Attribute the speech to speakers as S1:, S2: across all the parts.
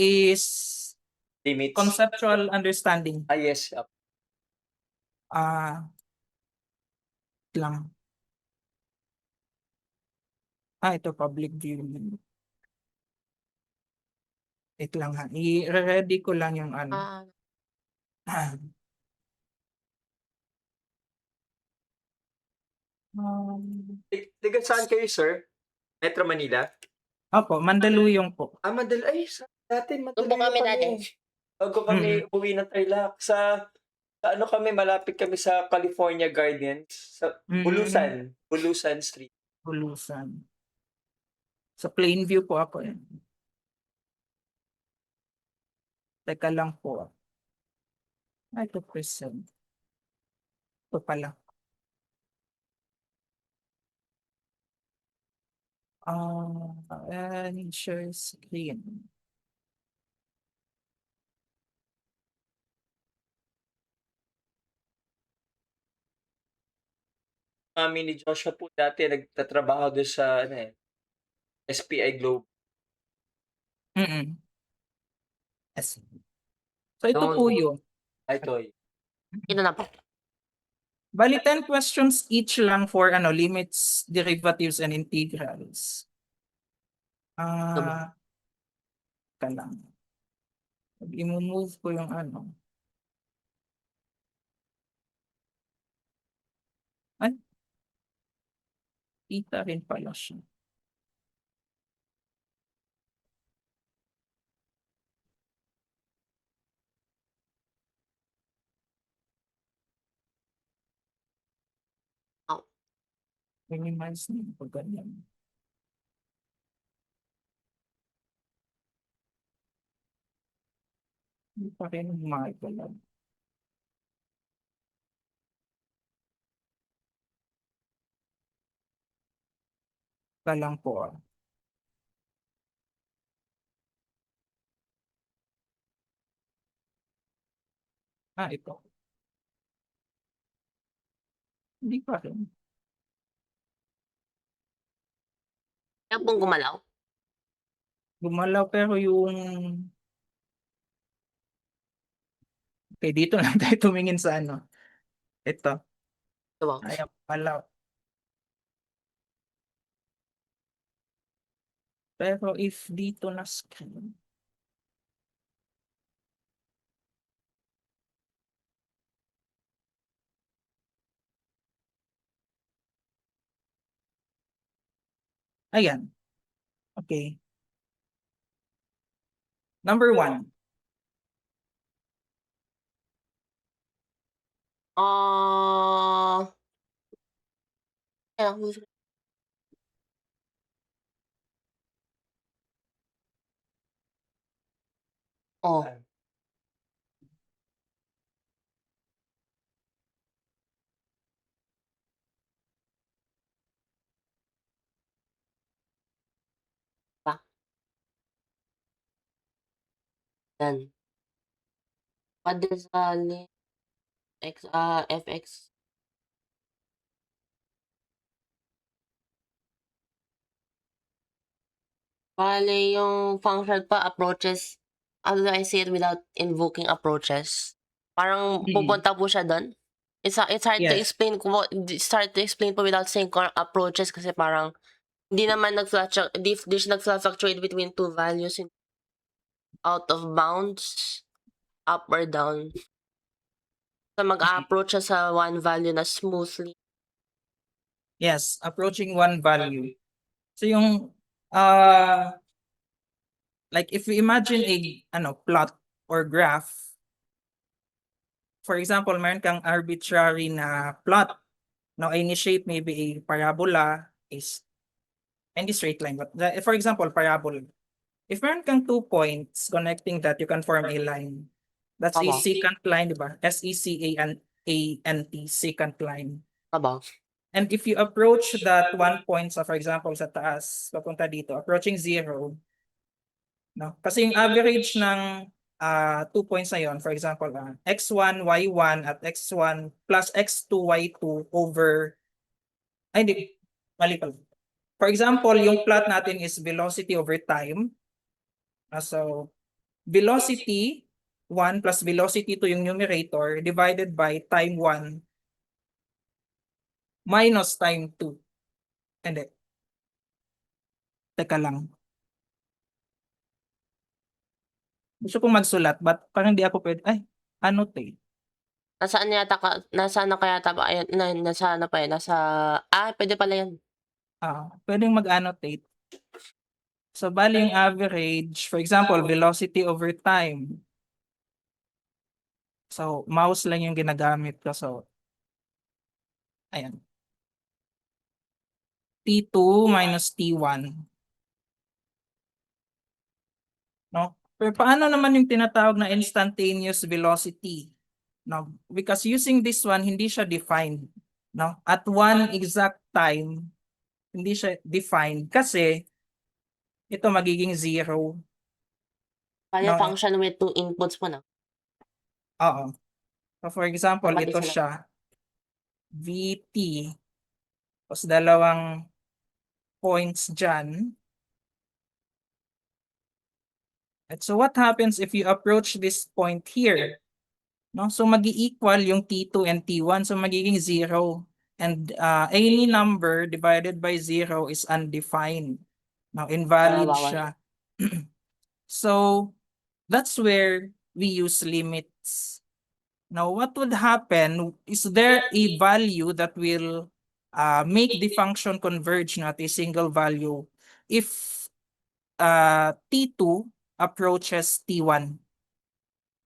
S1: is
S2: limits.
S1: conceptual understanding.
S2: Yes.
S1: Lang. Ito public viewing. Wait lang ha. I-ready ko lang yung ano.
S2: Tiga saan kayo, sir? Metro Manila?
S1: Opo, Mandaluyong po.
S2: Ay, dati
S3: Doon po kami dati.
S2: Bago kami uwi ng Tarlac. Sa ano kami, malapit kami sa California Gardens. Sa Bulusan. Bulusan Street.
S1: Bulusan. Sa Plainview po ako eh. Teka lang po. Ito present. Ito pala. And share screen.
S2: Mami ni Joshua po dati nagtatrabaho doon sa SPI Globe.
S1: Yes. So ito po yun.
S2: Ito.
S3: Ito na po.
S1: Bali 10 questions each lang for limits, derivatives, and integrals. Ka lang. I-move ko yung ano. Ay. Kita rin pala siya. Minimize na yung pag-ganyan. Hindi pa rin makikalag. Ka lang po. Ito. Hindi pa rin.
S3: Yan pong gumalaw.
S1: Gumalaw pero yung... Okay, dito lang tayo tumingin sa ano. Ito. Ayaw gumalaw. Pero if dito na screen. Ayan. Okay. Number 1.
S3: Yan. What is fx? Bale, yung function pa, approaches, how do I say it without invoking approaches? Parang pupunta po siya doon. It's hard to explain po without saying approaches kasi parang hindi naman di siya nag-fluctuate between two values out of bounds, up or down. So mag-approach siya sa one value na smoothly.
S1: Yes, approaching one value. So yung like if we imagine a plot or graph, for example, meron kang arbitrary na plot. Now, initiate maybe a parabola is any straight line. But for example, parabola. If meron kang 2 points connecting that, you can form a line. That's a secant line, diba? S-E-C-A-N-T, secant line. And if you approach that 1 point, so for example, sa taas, papunta dito, approaching 0, no? Kasi yung average ng 2 points na yun, for example, x1, y1 at x1 plus x2, y2 over, hindi, mali pala. For example, yung plot natin is velocity over time. So, velocity 1 plus velocity 2 yung numerator divided by time 1 minus time 2. Hindi. Teka lang. Gusto kong magsulat but parang hindi ako pwede. Ay, annotate.
S3: Nasaan yata ka nasaan na kaya ba ayan nasa ano pa yan, nasa pwede pala yan.
S1: Pwedeng mag-annotate. So, bali yung average, for example, velocity over time. So, mouse lang yung ginagamit ko. So, ayan. T2 minus T1. No? Pero paano naman yung tinatawag na instantaneous velocity? No? Because using this one, hindi siya defined. No? At one exact time, hindi siya defined kasi ito magiging 0.
S3: Kaya
S1: No?
S3: function with 2 inputs mo na.
S1: Oo. So, for example,
S3: Dapat
S1: ito
S3: isa lang.
S1: siya. VT. Tapos dalawang points dyan. At so what happens if you approach this point here? No? So mag-equal yung T2 and T1. So magiging 0. And any number divided by 0 is undefined. Now, invalid
S3: Bawal.
S1: siya. So that's where we use limits. Now, what would happen? Is there a value that will make the function converge at a single value if T2 approaches T1?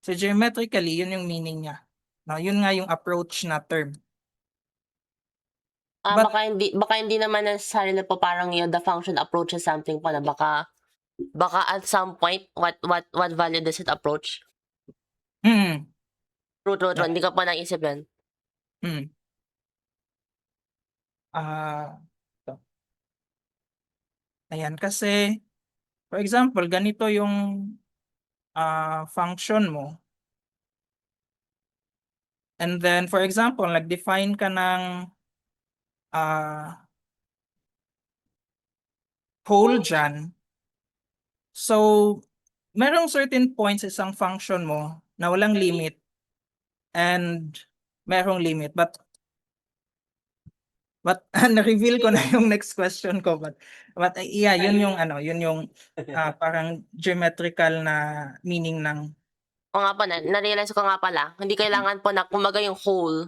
S1: So geometrically, yun yung meaning niya. No, yun nga yung approach na term. But-
S3: Baka hindi naman necessarily po parang yun the function approaches something pa na baka at some point what value does it approach?
S1: Mm,
S3: True.
S1: Yeah.
S3: Hindi ka pa naisip yan.
S1: mm. Ito. Ayan, kasi for example, ganito yung function mo. And then, for example, nag-define ka ng hole dyan. So, merong certain points sa isang function mo na walang limit and merong limit. But na-reveal ko na yung next question ko. But yeah, yun yung parang geometrical na meaning ng
S3: O nga pa na-realize ko nga pala, hindi kailangan po na kumbaga yung whole.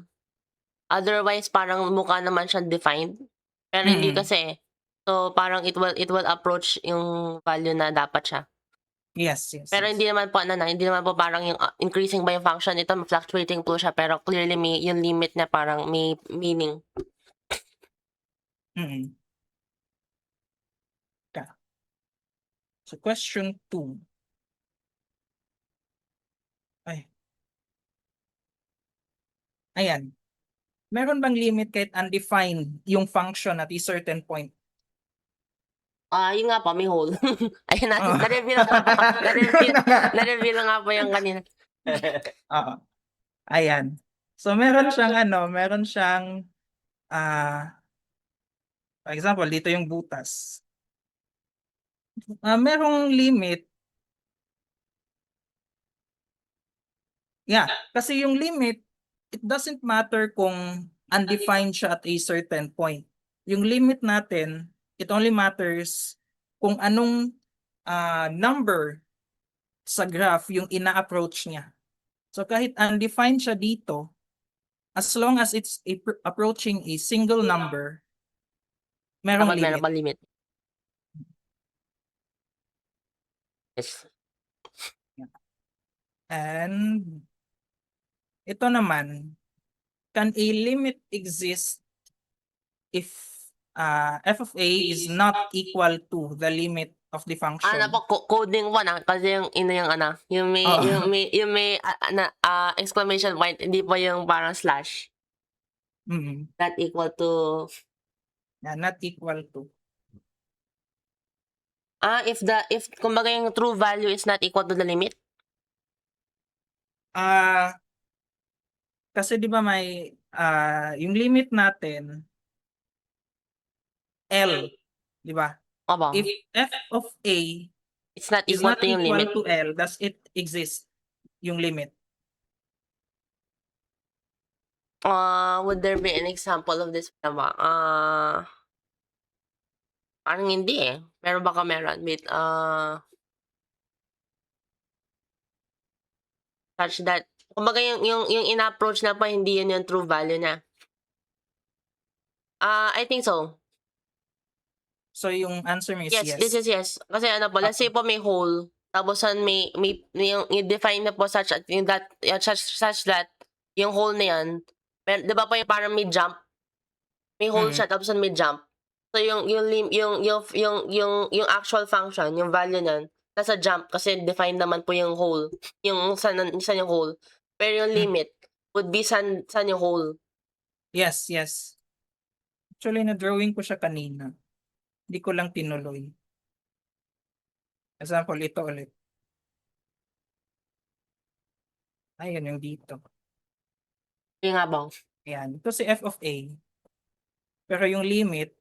S3: Otherwise, parang mukha naman siyang defined. Pero hindi
S1: Mm.
S3: kasi. So, parang it will approach yung value na dapat siya.
S1: yes.
S3: Pero hindi naman po hindi naman po parang yung increasing ba yung function ito, fluctuating po siya pero clearly may yung limit niya parang may meaning.
S1: Mm. Okay. So question 2. Ayan. Meron bang limit kahit undefined yung function at a certain point?
S3: Yun nga po, may hole. Ayun na,
S1: Oh.
S3: na-reveal na nga po yung kanina.
S1: Oo. Ayan. So meron siyang for example, dito yung butas. Merong limit. Yeah, kasi yung limit, it doesn't matter kung undefined siya at a certain point. Yung limit natin, it only matters kung anong number sa graph yung ina-approach niya. So kahit undefined siya dito, as long as it's approaching a single number, merong
S3: Dapat meron
S1: limit.
S3: pa limit. Yes.
S1: And ito naman, can a limit exist if f of a is not equal to the limit of the function?
S3: Coding po na kasi yung yung may
S1: Oo.
S3: yung may exclamation point, hindi po yung parang slash.
S1: Mm.
S3: Not equal to
S1: Yeah, not equal to.
S3: if kumbaga yung true value is not equal to the limit.
S1: Kasi di ba may yung limit natin L, di ba?
S3: Aba.
S1: If f of a
S3: It's not
S1: is
S3: equal
S1: not
S3: to yung
S1: equal
S3: limit.
S1: to L, does it exist? Yung limit.
S3: Would there be an example of this? Parang hindi eh. Pero baka meron. Wait, such that, kumbaga yung in-approach na pa, hindi yun yung true value na. I think so.
S1: So yung answer mo is
S3: Yes,
S1: yes.
S3: this is yes. Kasi ano po, let's say po may hole, tapos may yung i-define na po such that yung hole na yan, di ba po yung parang may jump, may hole
S1: Mhm.
S3: siya tapos may jump. So yung actual function, yung value niyan, nasa jump kasi define naman po yung hole, yung saan yung hole. Pero yung
S1: Mhm.
S3: limit would be saan yung hole.
S1: Yes, yes. Actually, na-drawing ko siya kanina. Hindi ko lang tinuloy. Example, ito ulit. Ayun yung dito.
S3: Yung nga bang,
S1: Ayan. Ito si f of a. Pero yung limit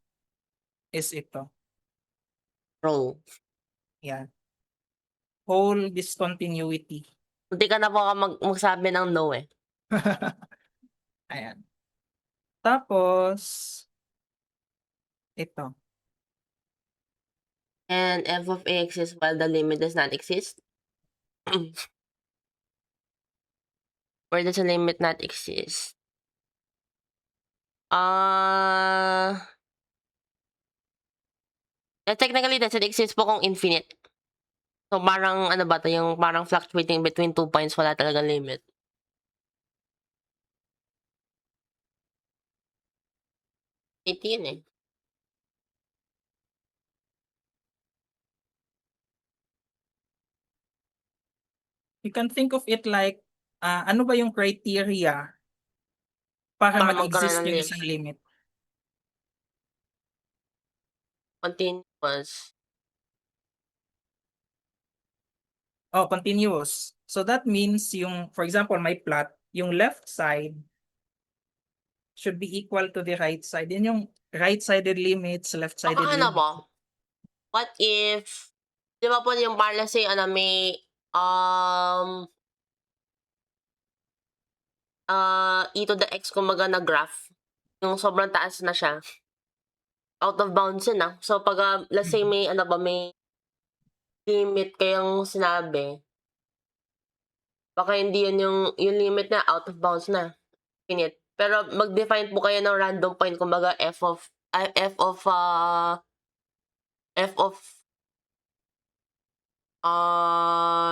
S1: is ito.
S3: roll.
S1: Ayan. Whole discontinuity.
S3: Hindi ka na po magsabi ng no eh.
S1: Ayan. Tapos, ito.
S3: And f of a exists while the limit does not exist. Where does the limit not exist? Technically, does it exist po kung infinite? So, parang, ano ba to, yung parang fluctuating between 2 points, wala talagang limit. Yun eh.
S1: You can think of it like, ano ba yung criteria para
S3: Para
S1: mag-exist
S3: magkaroon ng
S1: yung
S3: limit.
S1: isang limit?
S3: Continuous.
S1: Oh, continuous. So that means yung, for example, my plot, yung left side should be equal to the right side. Yan yung right-sided limits, left-sided
S3: Baka ano
S1: limits.
S3: po? What if, di ba po yung para let's say, may, e to the x kumbaga na graph. Yung sobrang taas na siya. Out of bounds yun ah. So pag let's say may may limit kayong sinabi, baka hindi yun yung limit na out of bounds na. Infinite. Pero mag-define po kayo ng random point kumbaga f of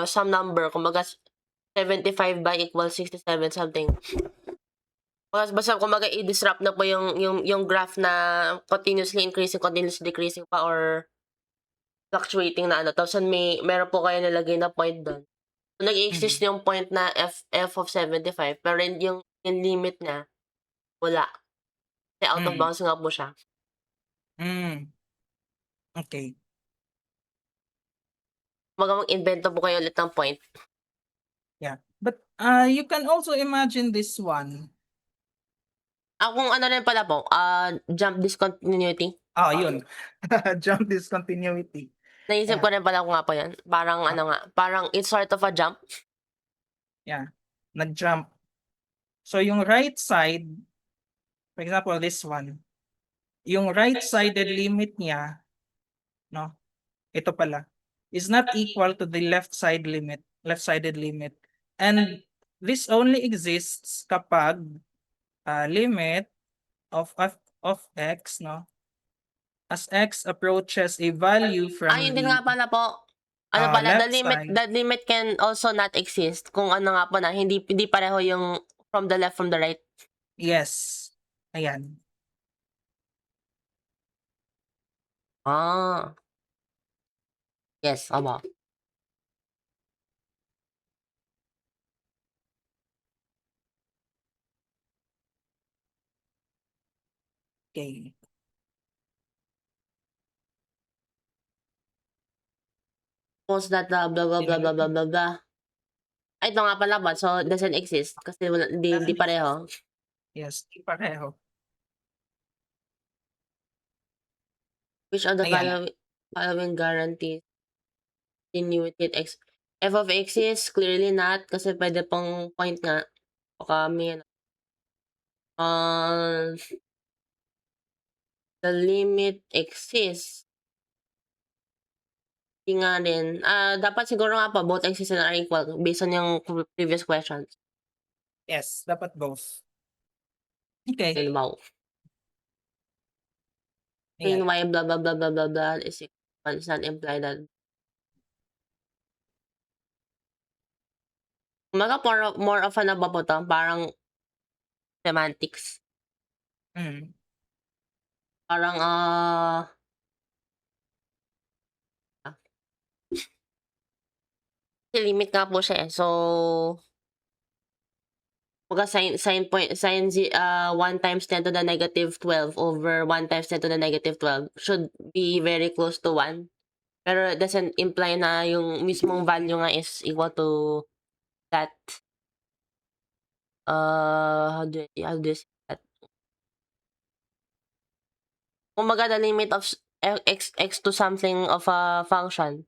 S3: some number kumbaga 75 by equals 67 something. Basta kumbaga i-disrupt na po yung graph na continuously increasing, continuously decreasing pa or fluctuating na ano. Tapos meron po kayo nalagay na point doon. So, nag-exist yung point na f of 75 pero yung limit niya wala. Kasi out of bounds nga po siya.
S1: Okay.
S3: Mag-invento po kayo ulit ng point.
S1: Yeah. But you can also imagine this one.
S3: Kung ano rin pala po, jump discontinuity.
S1: Yun. Jump discontinuity.
S3: Naisip ko rin pala kung nga po yan. Parang parang it's sort of a jump.
S1: Yeah. Nag-jump. So yung right side, for example, this one, yung right-sided limit niya, no? Ito pala, is not equal to the left-sided limit. And this only exists kapag limit of x, no? As x approaches a value from
S3: Yun din nga pala po. Ano pala,
S1: left side.
S3: the limit can also not exist kung ano nga po na, hindi pareho yung from the left, from the right.
S1: Yes. Ayan.
S3: Yes, aba.
S1: Okay.
S3: Suppose that blah blah blah blah blah blah blah blah. Ito nga pala ba? So, doesn't exist kasi wala, di pareho.
S1: Yes, di pareho.
S3: Which of the
S1: Ayan.
S3: following guarantees Continuity at x. F of x is clearly not kasi pwede pang point nga. Baka may ano. The limit exists. Hindi nga din. Dapat siguro nga pa both exist and are equal based on yung previous questions.
S1: Yes, dapat both. Okay.
S3: Halimbawa,
S1: Ayan.
S3: sin y blah blah blah blah blah blah is equal does not imply that. Kumbaga more of ano ba po to? Parang semantics.
S1: Mm.
S3: Parang limit nga po siya eh. So, kumbaga sin 1 times 10 to the negative 12 over 1 times 10 to the negative 12 should be very close to 1. Pero it doesn't imply na yung mismong value nga is equal to that. How do you say that? Kumbaga the limit of x to something of a function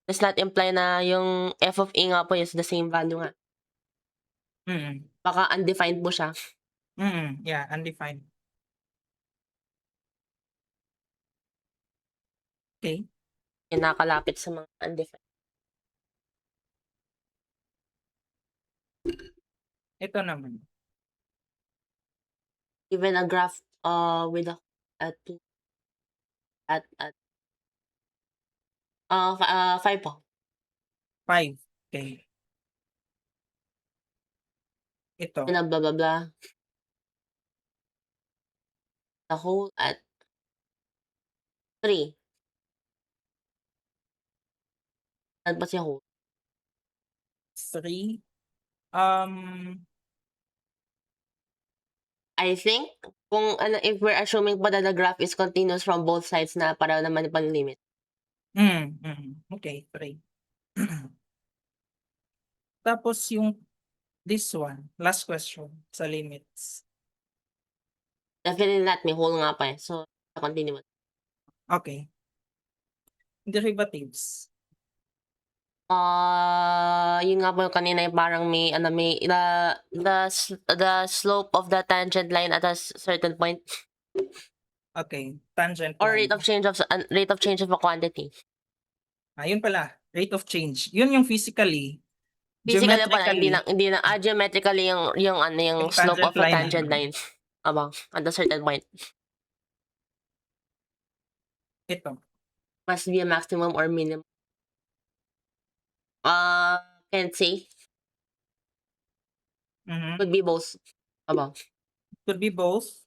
S3: does not imply na yung f of a nga po is the same value nga.
S1: Mm.
S3: Baka undefined po siya.
S1: Yeah, undefined. Okay.
S3: Nakalapit sa mga undefined.
S1: Ito naman.
S3: Even a graph with a at 5 po.
S1: 5. Okay. Ito.
S3: Blah blah blah blah. The whole at 3. Ano ba siya whole?
S1: 3.
S3: I think kung ano, if we're assuming pa that the graph is continuous from both sides na para naman pang limit.
S1: Okay, 3. Tapos yung this one, last question sa limits.
S3: Definitely not, may whole nga pa eh. So, continuous.
S1: Okay. Derivatives.
S3: Yun nga po yung kanina yung parang may the slope of the tangent line at a certain point
S1: Okay, tangent
S3: or
S1: line.
S3: rate of change of a quantity.
S1: Yun pala, rate of change. Yun yung physically.
S3: Physically pala, hindi
S1: Geometrically.
S3: na geometrically yung
S1: Yung
S3: slope of
S1: tangent
S3: a
S1: line.
S3: tangent line. At a certain point.
S1: Ito.
S3: Must be a maximum or minimum. Can't say. Could be both.
S1: Could be both.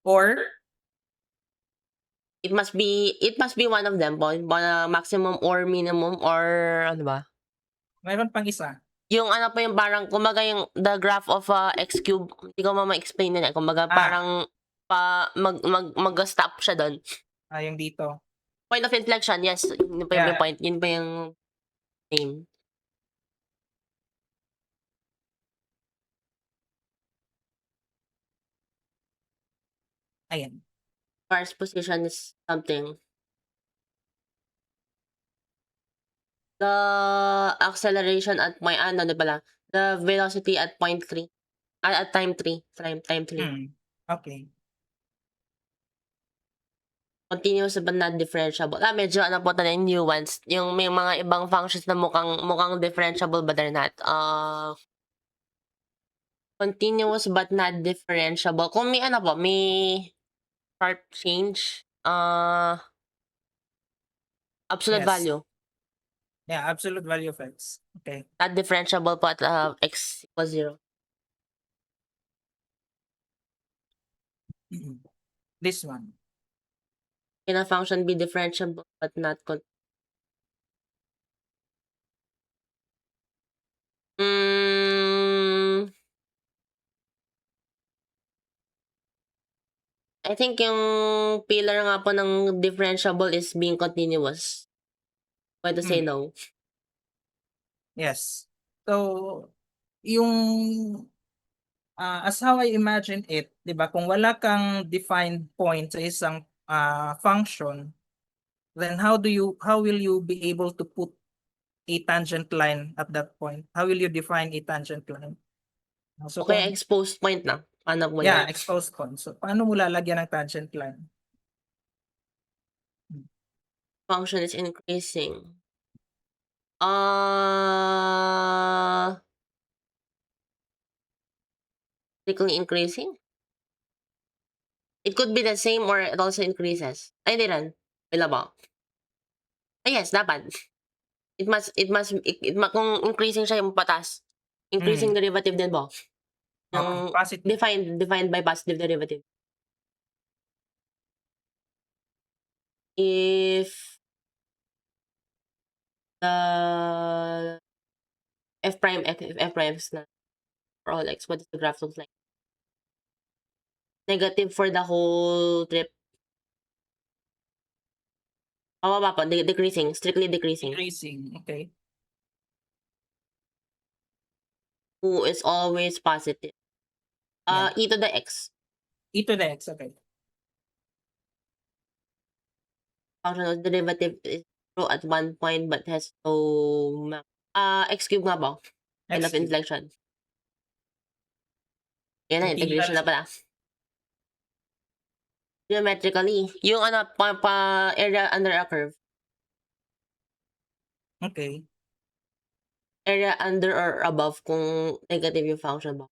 S1: Or
S3: It must be one of them po. Maximum or minimum or ano ba?
S1: mayroon pang isa.
S3: Yung ano po yung parang, kumbaga yung the graph of x cube, hindi ko ma-explain na. Kumbaga parang mag-stop siya doon.
S1: Yung dito.
S3: Point of inflection, yes. Yun pa yung point. Yun pa yung name.
S1: Ayan.
S3: First position is something. The acceleration at point, the velocity at point 3. At time 3. Time 3.
S1: Okay.
S3: Continuous but not differentiable. Medyo ano po tayo yung nuance. Yung may mga ibang functions na mukhang differentiable but they're not. Continuous but not differentiable. Kung may ano po, may sharp change, absolute
S1: Yes.
S3: value.
S1: Yeah, absolute value of x. Okay.
S3: Not differentiable po at x equals 0.
S1: This one.
S3: Can a function be differentiable but not I think yung pillar nga po ng differentiable is being continuous. Pwede say no.
S1: Yes. So, yung as how I imagine it, 'di ba? Kung wala kang defined point sa isang function, then how will you be able to put a tangent line at that point? How will you define a tangent line? So
S3: Okay,
S1: kung,
S3: exposed point na. Paano po
S1: yeah,
S3: yan?
S1: exposed point. So paano mo lalagyan ng tangent line?
S3: Function is increasing. Strictly increasing? It could be the same or it also increases. Ay, hindi rin. Wala ba? Yes, dapat. Kung increasing siya yung patas. Increasing derivative din ba? Yung
S1: Positive.
S3: defined by positive derivative. If the f prime is not for all x, what does the graph look like? Negative for the whole trip. Pababa pa, decreasing, strictly decreasing.
S1: Increasing. Okay.
S3: Who is always positive.
S1: Yeah.
S3: E to the x.
S1: E to the x. Okay.
S3: Functional derivative is 0 at one point but has no x cube nga ba? End of
S1: X cube.
S3: inflection. Yan na,
S1: Integral
S3: integration na pala. Geometrically, yung pa area under a curve.
S1: Okay.
S3: Area under or above kung negative yung function ba.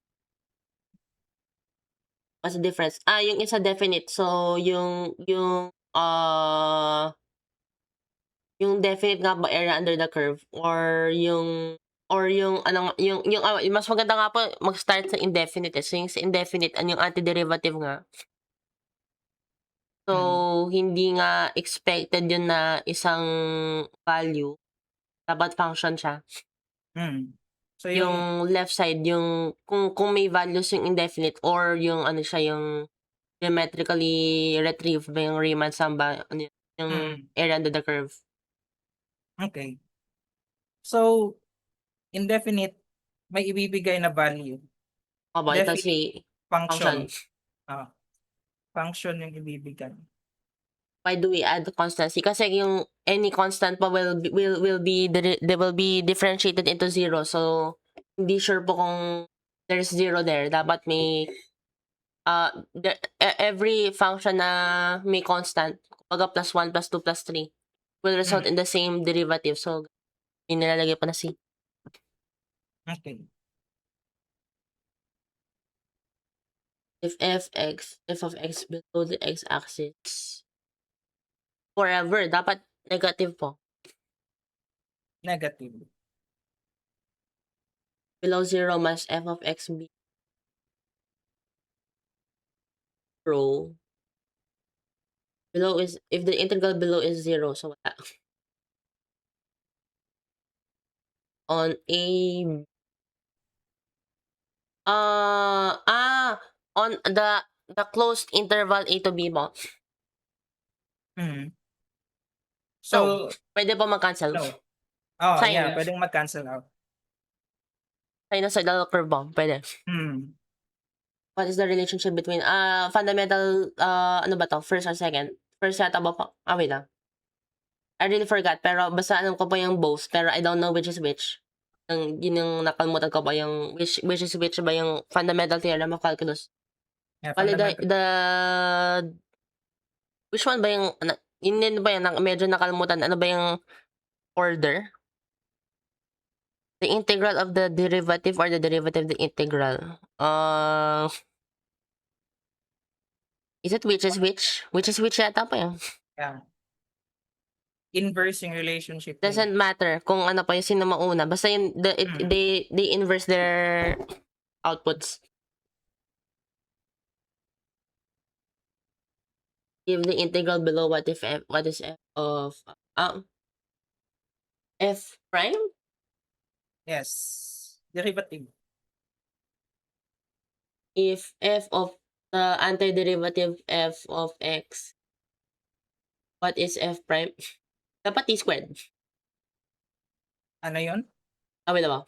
S3: What's the difference? Yung isa definite. So, yung definite nga ba area under the curve or yung mas maganda nga po mag-start sa indefinite. So, yung sa indefinite, yung antiderivative nga. So, hindi nga expected yun na isang value. Dapat function siya.
S1: So,
S3: Yung left side, yung kung may values yung indefinite or yung siya yung geometrically retrieved ba yung Riemann sum ba? Yung area under the curve.
S1: Okay. So, indefinite, may ibibigay na value.
S3: Ito
S1: Definite
S3: si
S1: function.
S3: function.
S1: Function yung ibibigay.
S3: Why do we add constancy? Kasi yung any constant pa will be differentiated into zero. So, hindi sure po kung there's zero there. Dapat may every function na may constant, kumbaga plus 1, plus 2, plus 3, will result in the same derivative. So, yung nilalagay pa na C.
S1: Okay.
S3: If f of x below the x-axis, forever, dapat negative po.
S1: Negative.
S3: Below 0 must f of x be zero. Below is, if the integral below is 0, so wala. On a on the closed interval a to b mo. So, pwede pa mag-cancel.
S1: No. Oh,
S3: Sine.
S1: yeah, pwedeng mag-cancel out.
S3: Sinusoidal curve bomb, pwede. What is the relationship between fundamental ano ba to? First or second? First yata ba pa? Wait lang. I really forgot, pero basta alam ko pa yung both, pero I don't know which is which. Yun yung nakalimutan ko ba yung which is which ba yung fundamental theorem of calculus.
S1: Yeah,
S3: Bali,
S1: fundamental.
S3: which one ba yung yun ba yung medyo nakalimutan, ano ba yung order? The integral of the derivative or the derivative of the integral? Is it which is which? Which is which yata pa yun.
S1: Yeah. Inverse yung relationship.
S3: Doesn't matter kung ano pa yung sino mauna. Basta yung they inverse their outputs. Give the integral below what is f of f prime?
S1: Yes. Derivative.
S3: If f of the antiderivative f of x, what is f prime? Dapat t squared.
S1: Ano yun?
S3: Wait ba?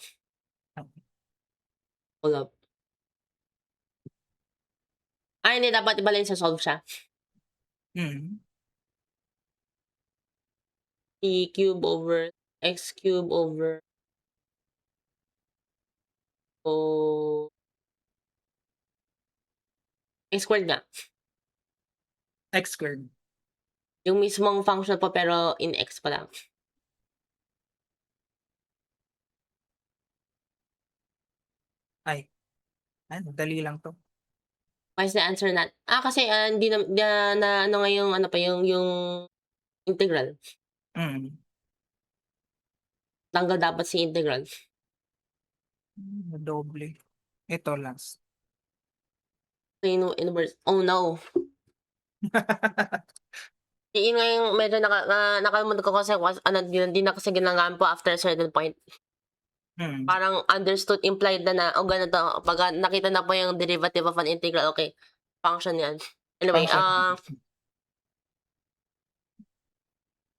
S3: Hold up. Hindi, dapat ibalin sa solve siya. e cube over x cube over o x squared nga.
S1: X squared.
S3: Yung mismong function po pero in x pa lang.
S1: Ay, dali lang to.
S3: Why is the answer not? Kasi hindi na ano nga yung ano pa yung integral.
S1: Mm.
S3: Tanggal dapat si integral.
S1: Doble. Ito last.
S3: So, inverse. Oh no. Yun nga yung medyo nakalimutan ko kasi hindi na kasi ginagamit po after a certain point.
S1: Mm.
S3: Parang understood, implied na ganito. Pag nakita na po yung derivative of an integral, okay, function yan. Anyway,
S1: Function.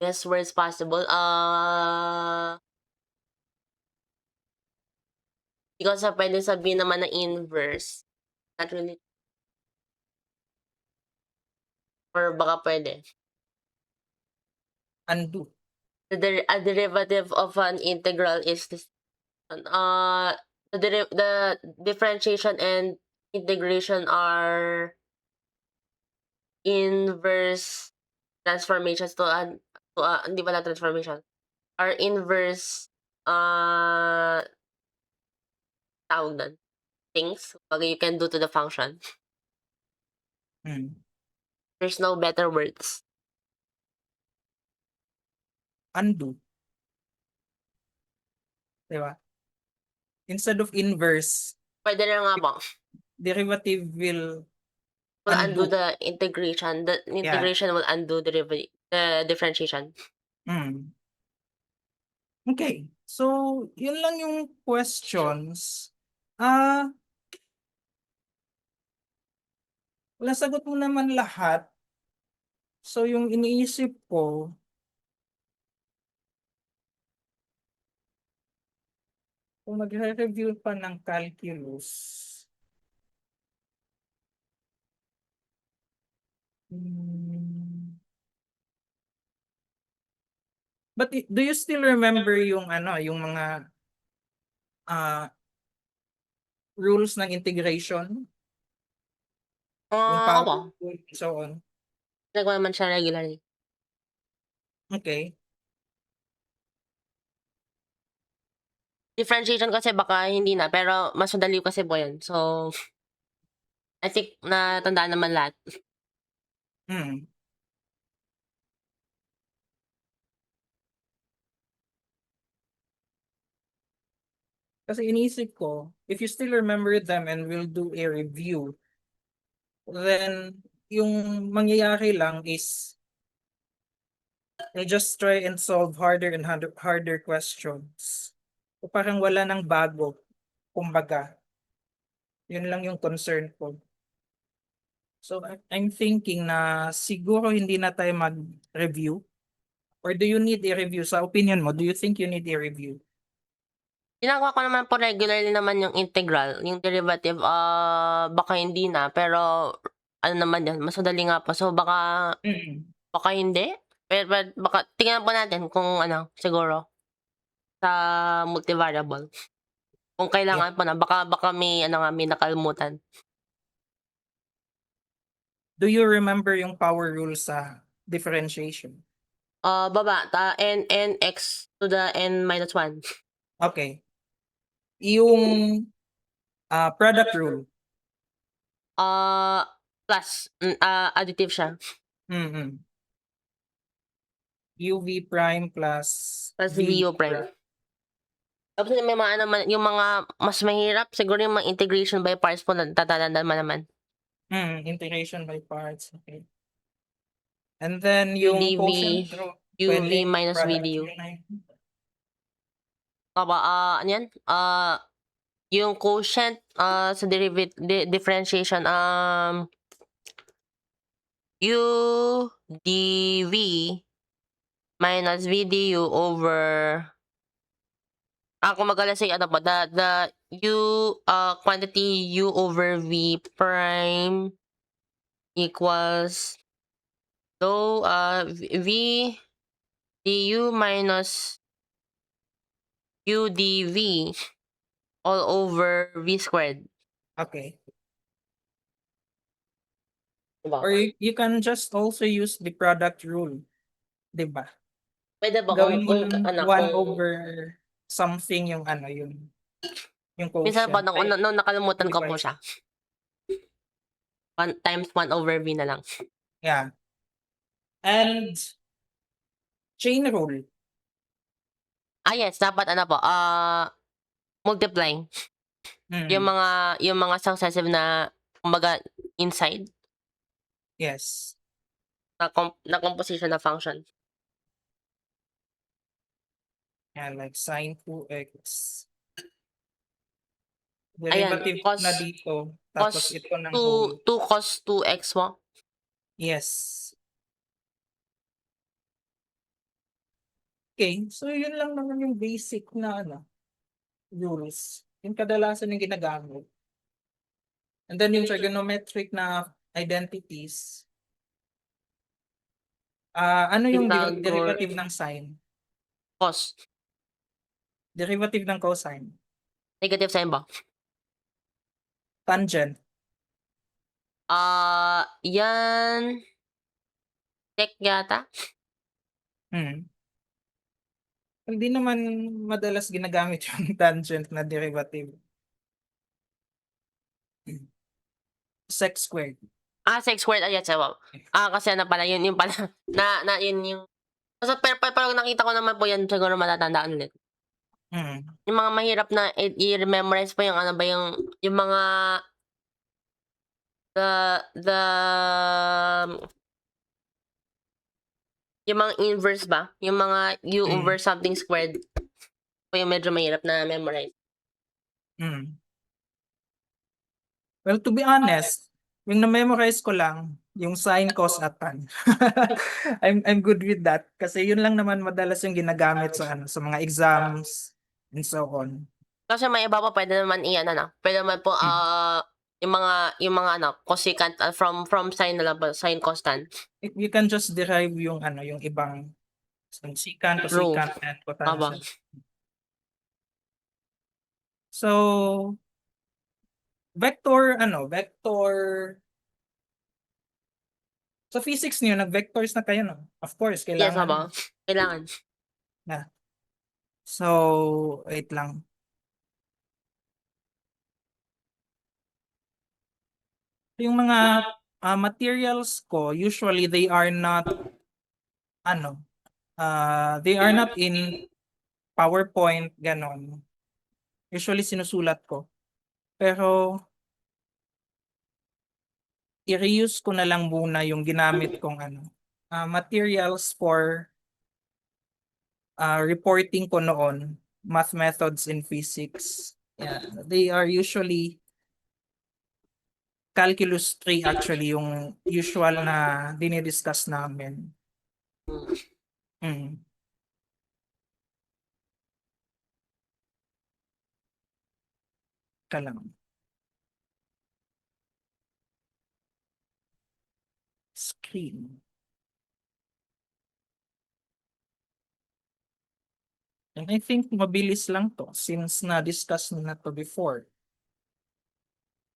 S3: best words possible. Because pwede sabihin naman na inverse. Not really. Or baka pwede.
S1: Undo.
S3: A derivative of an integral is this. The differentiation and integration are inverse transformations hindi pala transformation. Are inverse tawag doon, things you can do to the function.
S1: Mm.
S3: There's no better words.
S1: Undo. Diba? Instead of inverse,
S3: Pwede na nga po.
S1: derivative will
S3: Undo
S1: undo.
S3: the integration. The integration will undo the differentiation.
S1: Mm. Okay. So, yun lang yung questions. Wala, sagot mo naman lahat. So, yung iniisip ko, kung magre-review pa ng calculus, but do you still remember yung yung mga rules ng integration? Yung
S3: Ako,
S1: power rule, so on.
S3: nagawa naman siya regularly.
S1: Okay.
S3: Differentiation kasi baka hindi na, pero mas madali kasi po yun. So, I think natandaan naman lahat.
S1: Hmm. Kasi iniisip ko, if you still remember them and we'll do a review, then yung mangyayari lang is we'll just try and solve harder and harder questions. O parang wala nang bago, kumbaga. Yun lang yung concern ko. So I'm thinking na siguro hindi na tayo mag-review. Or do you need a review? Sa opinion mo, do you think you need a review?
S3: Ginagawa ko naman po regularly naman yung integral, yung derivative, baka hindi na, pero ano naman yan, mas madali nga po. So, baka hindi. Pero baka tingnan po natin kung siguro sa multivariable. Kung kailangan po na, baka may may nakalimutan.
S1: Do you remember yung power rule sa differentiation?
S3: Baba, n x to the n minus 1.
S1: Okay. Yung product rule.
S3: Plus, additive siya.
S1: UV prime plus
S3: VU prime. Tapos may mga yung mga mas mahirap, siguro yung mga integration by parts po tatatandaan mo naman.
S1: Integration by parts. Okay. And then yung
S3: UDV,
S1: quotient rule.
S3: UV minus VDU. Ano yan? Yung quotient sa differentiation, UDV minus VDU over kung say the quantity U over V prime equals V du minus udv all over v squared.
S1: Okay.
S3: Diba?
S1: Or you can just also use the product rule. Diba?
S3: Pwede ba
S1: Gawin mo
S3: kung
S1: 1 over something yung ano, yung
S3: minsan
S1: quotient.
S3: po nung nakalimutan ko po
S1: divide.
S3: siya. 1 times 1 over v na lang.
S1: Yeah. And chain rule.
S3: Yes, dapat multiply. Yung
S1: Mm.
S3: mga successive na kumbaga inside
S1: Yes.
S3: na composition na function.
S1: Yeah, like sine 2x.
S3: Ayan,
S1: Derivative
S3: cos
S1: na dito. Tapos
S3: cos
S1: ito ng whole.
S3: 2 cos 2x mo.
S1: Yes. Okay, so yun lang naman yung basic na rules. Yung kadalasan yung ginagamit. And then yung trigonometric na identities. Ano yung
S3: Pythagore.
S1: derivative ng sine?
S3: Cos.
S1: Derivative ng cosine?
S3: Negative sign ba?
S1: Tangent?
S3: Yan sec yata.
S1: Hindi naman madalas ginagamit yung tangent na derivative. Sec squared.
S3: Sec squared yes, wow. Kasi pala yun pala na yun yung pero nakita ko naman po yan siguro matatandaan ulit. Yung mga mahirap na i-rememorize po yung ano ba yung mga yung mga inverse ba? Yung mga u over something squared po yung medyo mahirap na memorize.
S1: Well, to be honest, yung na-memorize ko lang, yung sine, cos, at tan. I'm good with that. Kasi yun lang naman madalas yung ginagamit sa mga exams and so on.
S3: Kasi may iba pa pwede naman pwede naman po yung mga cosecant from sine na lang po, sine costant.
S1: You can just derive yung yung ibang secant, cosecant, and cotangent. So vector sa physics niyo nag-vectors na kayo, no? Of course,
S3: Yes,
S1: kailangan.
S3: kailangan.
S1: So, wait lang. Yung mga materials ko, usually they are not in PowerPoint, ganon. Usually sinusulat ko. Pero i-reuse ko na lang muna yung ginamit kong materials for reporting ko noon, math methods in physics. Yeah, they are usually calculus 3 actually yung usual na dinidiscuss namin. Lang. Screen. And I think mabilis lang to since na-discuss na to before.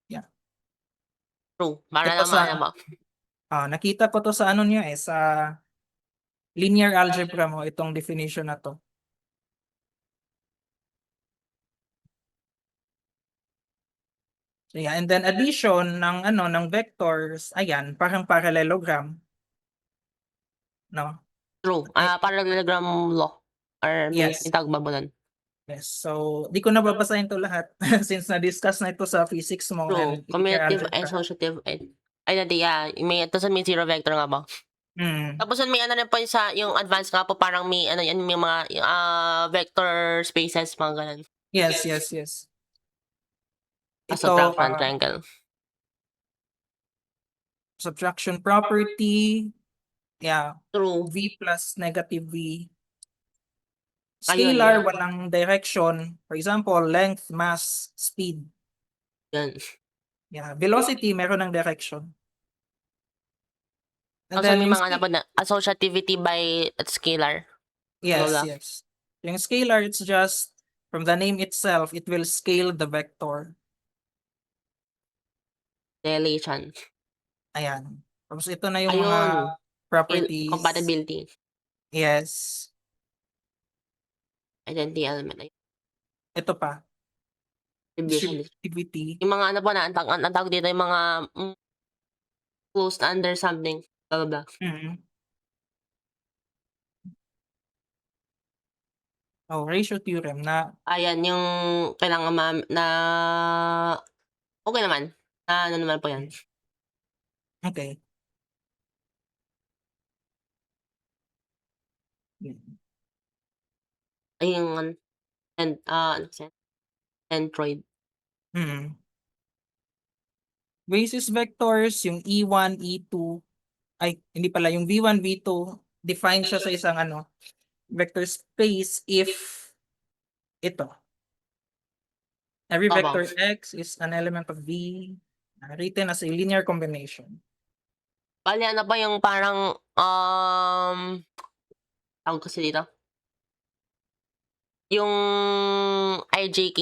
S1: Yeah.
S3: True. Para
S1: Ito
S3: naman mo.
S1: nakita ko to sa niyo sa linear algebra mo, itong definition na to. So yeah, and then addition ng vectors, ayan, parang parallelogram. No?
S3: True. Parallelogram law. Or may
S1: Yes.
S3: itag ba nun?
S1: Yes. So, di ko na babasahin to lahat since na-discuss na ito sa physics mo
S3: True.
S1: and linear
S3: Commutative,
S1: algebra.
S3: associative, may ito may zero vector nga ba? Tapos may rin po yung advanced nga po parang may may mga vector spaces mga ganun.
S1: Yes.
S3: Subtraction triangle.
S1: Subtraction property. Yeah.
S3: True.
S1: V plus negative V. Scalar, walang direction. For example, length, mass, speed.
S3: Yan.
S1: Yeah. Velocity, meron ng direction. And
S3: Also
S1: then
S3: may mga associativity by scalar.
S1: Yes,
S3: Blah, blah.
S1: yes. Yung scalar, it's just from the name itself, it will scale the vector.
S3: Dilation.
S1: Ayan. Tapos ito na yung
S3: Ayun.
S1: mga properties.
S3: Compatibility.
S1: Yes.
S3: Identity element.
S1: Ito pa.
S3: Distribution.
S1: Distributivity.
S3: Yung mga ano po na, ang tawag dito, yung mga closed under something. Blah, blah, blah.
S1: Mhm. Oh, ratio theorem na
S3: Ayan, yung kailangan na okay naman. Na ano naman po yan.
S1: okay. Mm.
S3: Ay, yung ano kasi yan? Centroid.
S1: Mhm. Basis vectors, yung E1, E2, ay hindi pala, yung V1, V2, define siya sa isang vector space if ito. Every
S3: Tama.
S1: vector X is an element of V written as a linear combination.
S3: Bali, ano pa yung parang, tawag kasi dito? Yung IJK.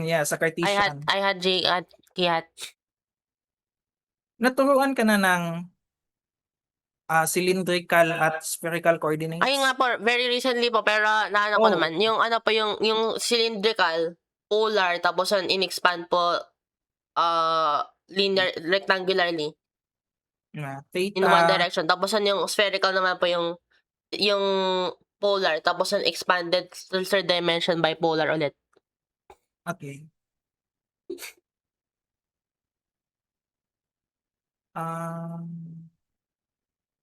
S1: Yeah, sa Cartesian.
S3: I had J at Kiat.
S1: Naturuan ka na ng cylindrical at spherical coordinates?
S3: Ayun nga po, very recently po, pero naano ko
S1: Oh.
S3: naman, yung ano po, yung cylindrical, polar, tapos in-expand po, linear, rectangularly,
S1: Na
S3: in one
S1: theta.
S3: direction. Tapos yung spherical naman po yung polar, tapos expanded to third dimension bipolar ulit.
S1: Okay.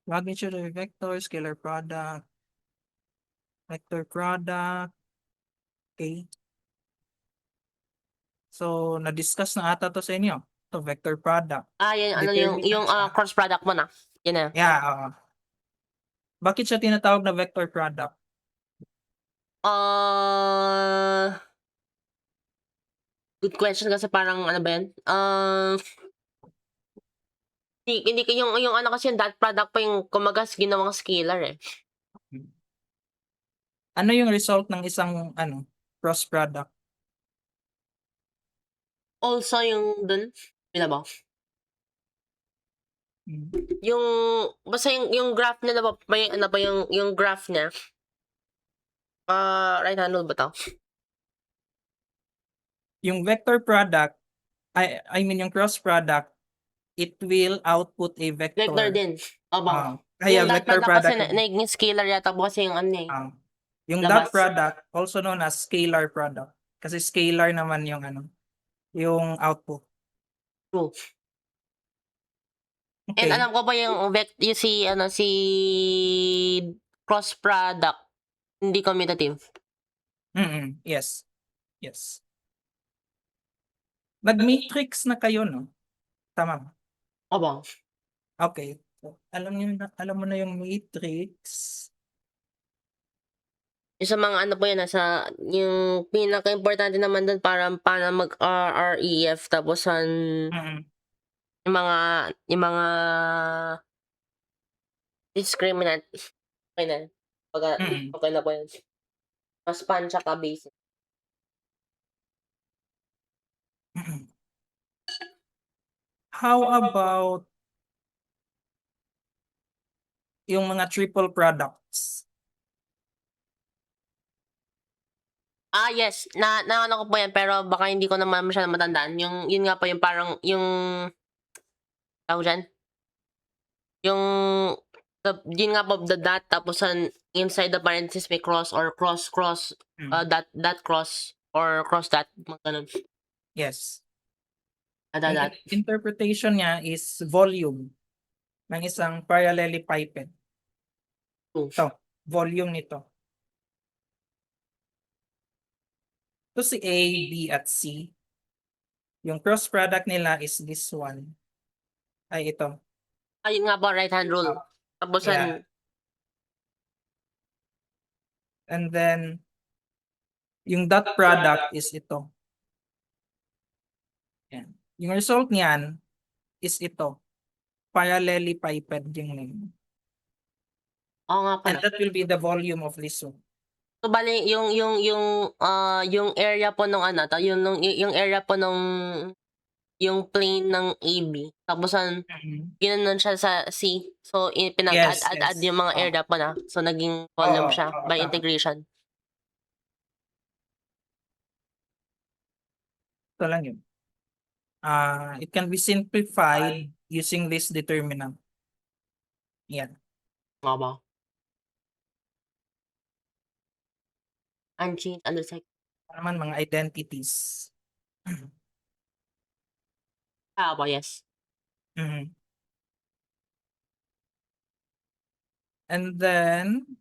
S1: Magnitude vector, scalar product, vector product. Okay. So, na-discuss na ata to sa inyo. To vector product.
S3: Yun, ano, yung
S1: Determinant siya.
S3: cross product mo na. Yun na.
S1: Yeah, bakit siya tinatawag na vector product?
S3: Good question kasi parang ano ba yan? Hindi yung ano kasi yung dot product pa yung kumagas ginawang scalar eh.
S1: Ano yung result ng isang cross product?
S3: Also yung dun, pila ba?
S1: Hmm.
S3: Yung basta yung graph niya na ba may ano ba yung graph niya? Right hand rule ba to?
S1: Yung vector product, I mean yung cross product, it will output a vector.
S3: Vector din. Opo.
S1: Kaya
S3: Yung dot
S1: vector
S3: product kasi
S1: product.
S3: naging scalar yata po kasi yung ano eh.
S1: Yung
S3: Labas.
S1: dot product, also known as scalar product. Kasi scalar naman yung yung output.
S3: True.
S1: Okay.
S3: And alam ko pa yung si cross product hindi commutative.
S1: Yes. Yes. Nag-matrix na kayo, no? Tama ba?
S3: Opo.
S1: Okay. So, alam mo na yung matrix.
S3: Yung sa mga ano po yan, yung pinaka-importante naman doon para mag-RREF tapos
S1: Mm.
S3: yung mga discriminant. Okay na. Okay na po yan. Mas pan tsaka basic.
S1: How about yung mga triple products?
S3: Yes. Ano ko po yan, pero baka hindi ko naman masyadong matandaan. Yun nga po yung parang, yung, tawag dyan? Yun nga po, the dot, tapos inside the parenthesis may cross or cross, dot cross, or cross dot, mga ganun.
S1: Yes.
S3: Dot.
S1: Ang interpretation niya is volume ng isang parallelepiped. Ito, volume nito. Ito si A, B, at C. Yung cross product nila is this one. Ay, ito.
S3: Ayun nga po, right hand rule. Tapos
S1: Yeah. And then, yung dot product is ito. Yan. Yung result niyan is ito. Parallelepiped yung name.
S3: Oo nga
S1: And
S3: pala.
S1: that will be the volume of this one.
S3: So bale yung area po nung ano, yung area po nung yung plane ng AB tapos ginanon siya sa C. So
S1: Yes,
S3: pinag-add
S1: yes.
S3: yung mga
S1: Oo.
S3: area po na. So naging volume
S1: Oo,
S3: siya
S1: oo,
S3: by
S1: tama.
S3: integration.
S1: Ito lang yun. It can be simplified using this determinant. Yan.
S3: Nga ba? Unchanged under sec.
S1: Naman mga identities.
S3: Ba, yes.
S1: Mhm. And then,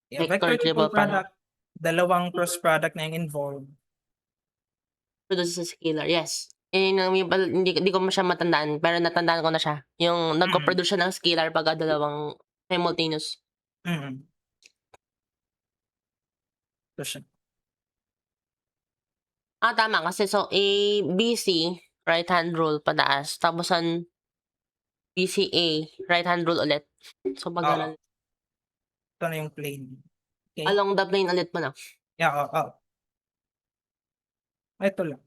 S3: Vector
S1: vector triple
S3: triple product.
S1: product, dalawang cross product na yung involved.
S3: Produces a scalar, yes. Hindi ko siya matandaan, pero natandaan ko na siya. Yung nagko-produce siya ng scalar pagka dalawang simultaneous.
S1: Mhm. Ito siya.
S3: Tama kasi so ABC, right hand rule pataas. Tapos BCA, right hand rule ulit. So pag
S1: Oo.
S3: ganun.
S1: Ito na yung plane. Okay?
S3: Along the plane ulit pa na.
S1: Yeah, oo. Ito lang.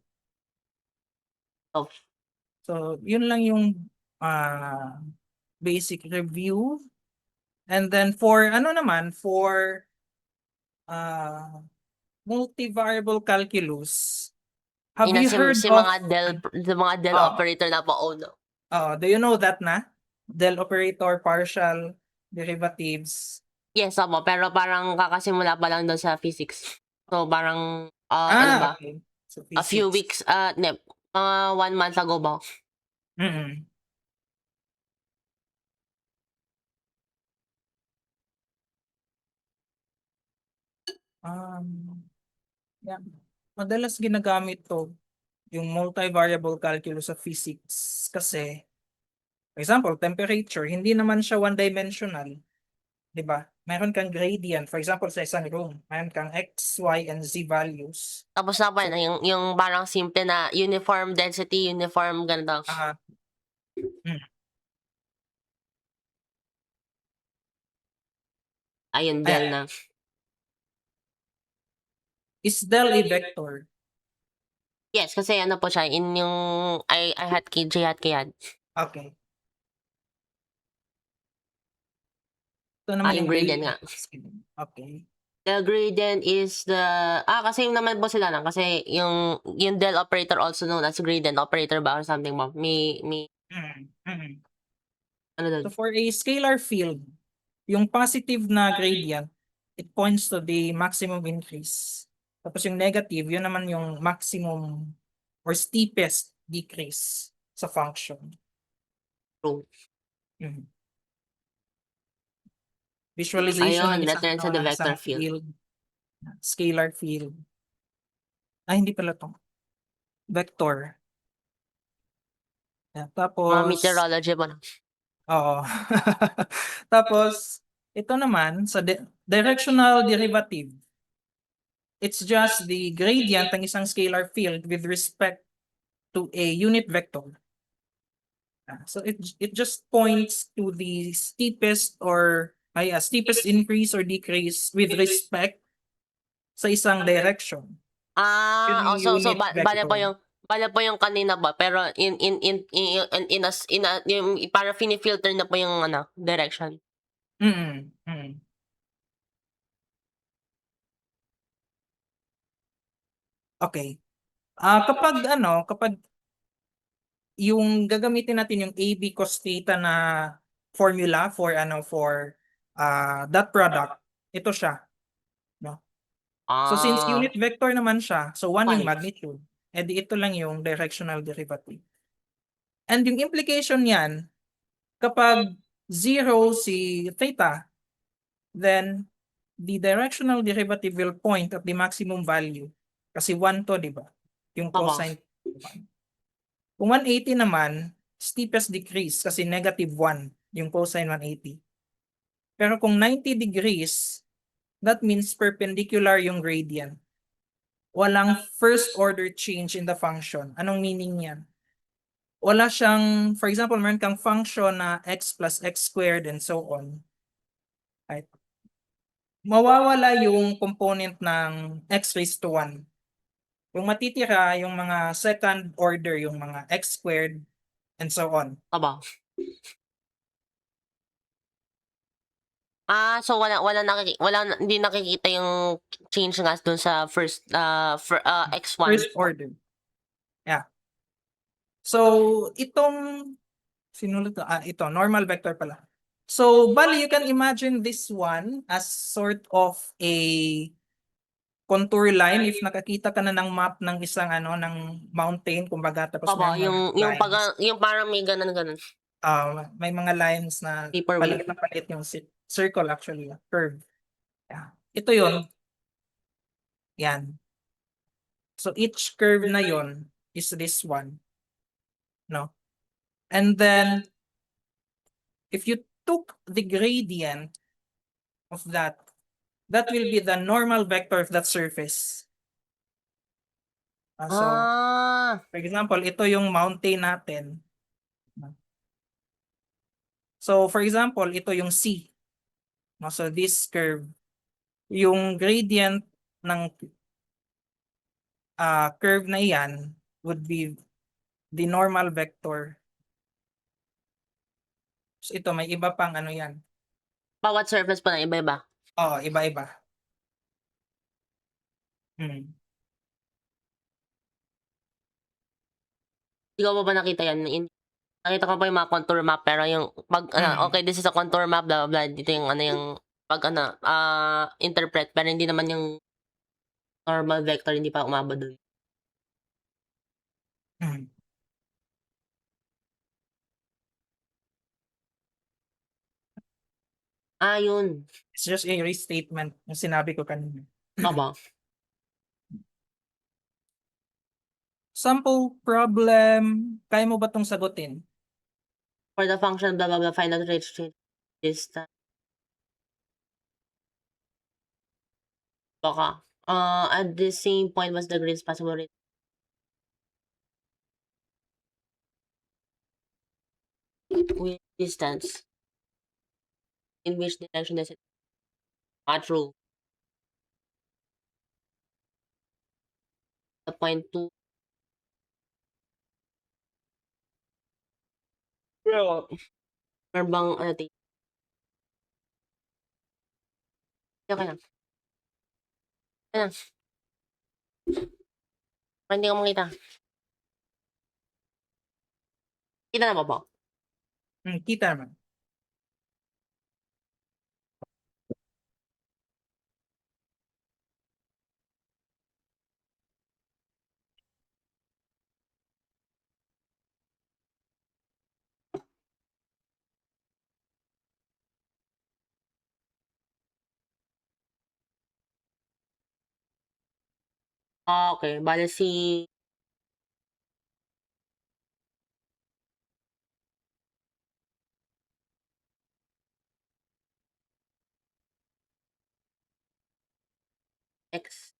S3: Oh.
S1: So, yun lang yung basic review. And then for multivariable calculus, have you heard
S3: Si
S1: of
S3: mga del
S1: Oh.
S3: operator na po no.
S1: do you know that na? Del operator, partial derivatives.
S3: Yes, pero parang kakasimula pa lang doon sa physics. So parang ano ba?
S1: Okay. So,
S3: A few
S1: physics.
S3: weeks mga 1 month ago ba?
S1: Mm-mm. Yeah. Madalas ginagamit to yung multivariable calculus sa physics kasi, for example, temperature, hindi naman siya one-dimensional. 'Di ba? Meron kang gradient. For example, sa isang room, meron kang x, y, and z values.
S3: Tapos na pa yung parang simple na uniform density, uniform ganito. Ayun, del na.
S1: Is del a vector?
S3: Yes, kasi ano po siya, in yung I hat K, J hat K yan.
S1: Okay. Ito naman
S3: Yung gradient nga.
S1: Okay.
S3: The gradient is kasi yung naman po sila lang kasi yung del operator also known as gradient operator ba or something ba? May ano doon?
S1: So for a scalar field, yung positive na gradient, it points to the maximum increase. Tapos yung negative, yun naman yung maximum or steepest decrease sa function.
S3: True.
S1: Visualization
S3: Ayun,
S1: ng
S3: that turns into the vector field.
S1: Scalar field. Hindi pala to. Vector.
S3: Mga
S1: Tapos,
S3: meteorology po.
S1: oo. Tapos, ito naman, sa directional derivative, it's just the gradient ng isang scalar field with respect to a unit vector. So it just points to the steepest increase or decrease with respect sa isang direction. Yun yung
S3: So
S1: unit
S3: bale po yung kanina ba pero yung para filter na po yung direction.
S1: Okay. Kapag yung gagamitin natin yung AB cos theta na formula for dot product, ito siya, no? So since unit vector naman siya, so 1 yung
S3: Fine.
S1: magnitude, edi ito lang yung directional derivative. And yung implication niyan, kapag 0 si theta, then the directional derivative will point at the maximum value. Kasi 1 to, di ba? Yung cosine. Kung 180 naman, steepest decrease kasi negative 1 yung cosine 180. Pero kung 90 degrees, that means perpendicular yung gradient. Walang first order change in the function. Anong meaning niyan? wala siyang, for example, meron kang function na x plus x squared and so on. Right? Mawawala yung component ng x raised to 1. Yung matitira, yung mga second order, yung mga x squared and so on.
S3: Aba. So hindi nakikita yung change nga dun sa first x1.
S1: First order. Yeah. So, itong sinulat ko, ito, normal vector pala. So, bali, you can imagine this one as sort of a contour line if nakakita ka na ng map ng isang ng mountain, kumbaga, tapos
S3: Aba,
S1: may mga lines.
S3: yung parang may ganun.
S1: May mga lines na
S3: Paper
S1: palit
S3: wave.
S1: na palit yung circle actually, curve. Yeah. Ito yun. Yan. So, each curve na yon is this one. No? And then, if you took the gradient of that will be the normal vector of that surface. So, for example, ito yung mountain natin. So, for example, ito yung C. So, this curve, yung gradient ng curve na iyan would be the normal vector. So, ito, may iba pang yan.
S3: Bawat surface pa na iba-iba.
S1: Iba-iba.
S3: Ikaw ba nakita yan? Nakita ko pa yung mga contour map, pero yung pag okay, this is a contour map, blah, blah, blah, dito yung yung pag interpret, pero hindi naman yung normal vector, hindi pa umabot dun. Yun.
S1: It's just a restatement yung sinabi ko kanina.
S3: Aba.
S1: Sample problem, kaya mo ba itong sagutin?
S3: For the function, blah, blah, blah, find out rate change distance. Baka. At the same point, was the greatest possible rate? With distance. In which direction does it? True. The point 2. Pero, meron bang okay lang. Ayan. Hindi ko makita. Kita na ba po?
S1: Kita naman.
S3: Okay. Bale si X.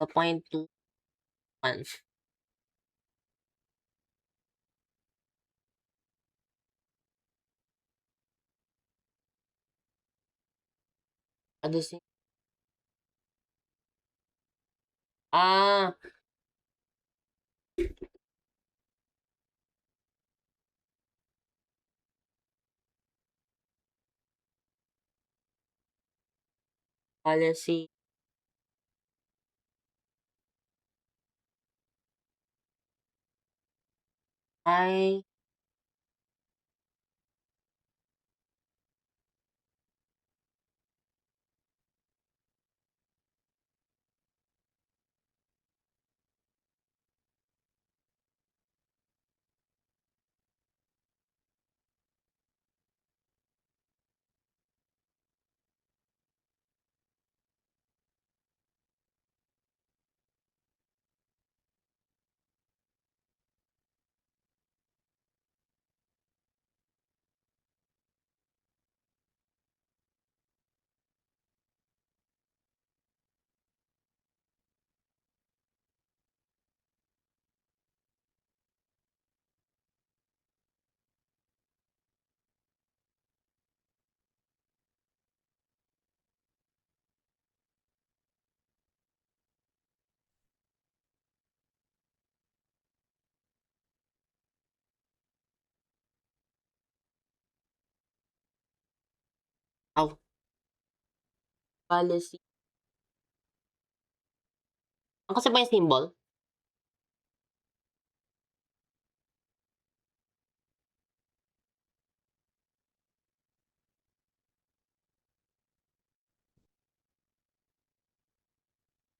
S3: The point 2. 1. At the same. Policy. I oh, policy. Ano kasi ba yung symbol?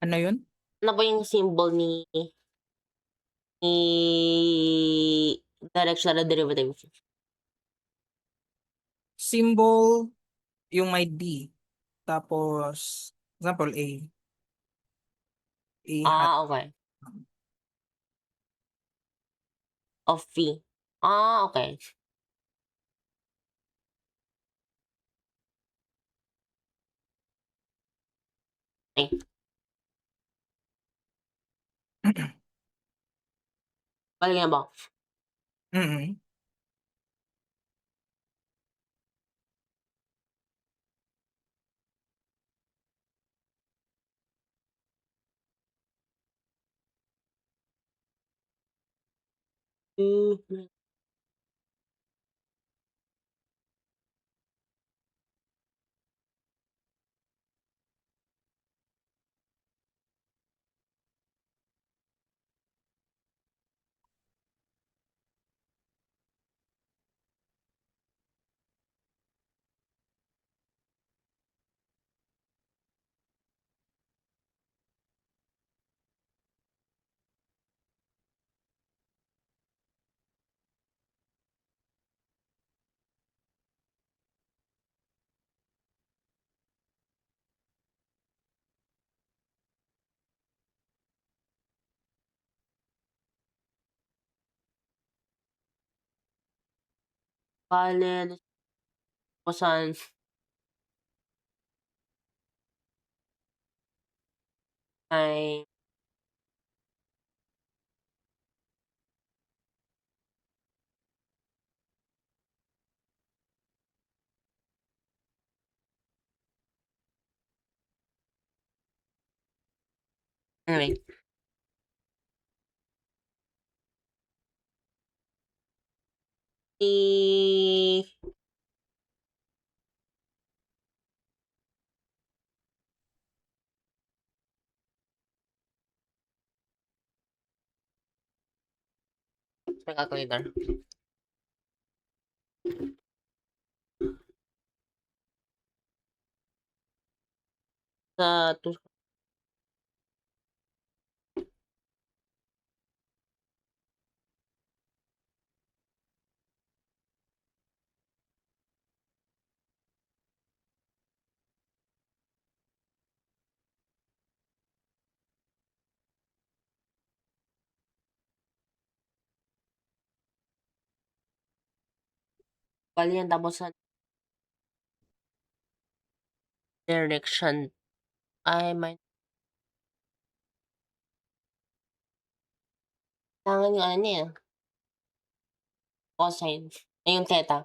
S1: Ano yun?
S3: Ano ba yung symbol ni directional derivative?
S1: Symbol, yung may D. Tapos, example, A. A hat.
S3: Okay. Of V. Okay. Okay. Balik na ba?
S1: Mm.
S3: Bale, kusan ay anyway. I sa calculator. Sa bale yan tapos sa direction ay may kailangan yung ano niya, cosine. Ay, yung theta.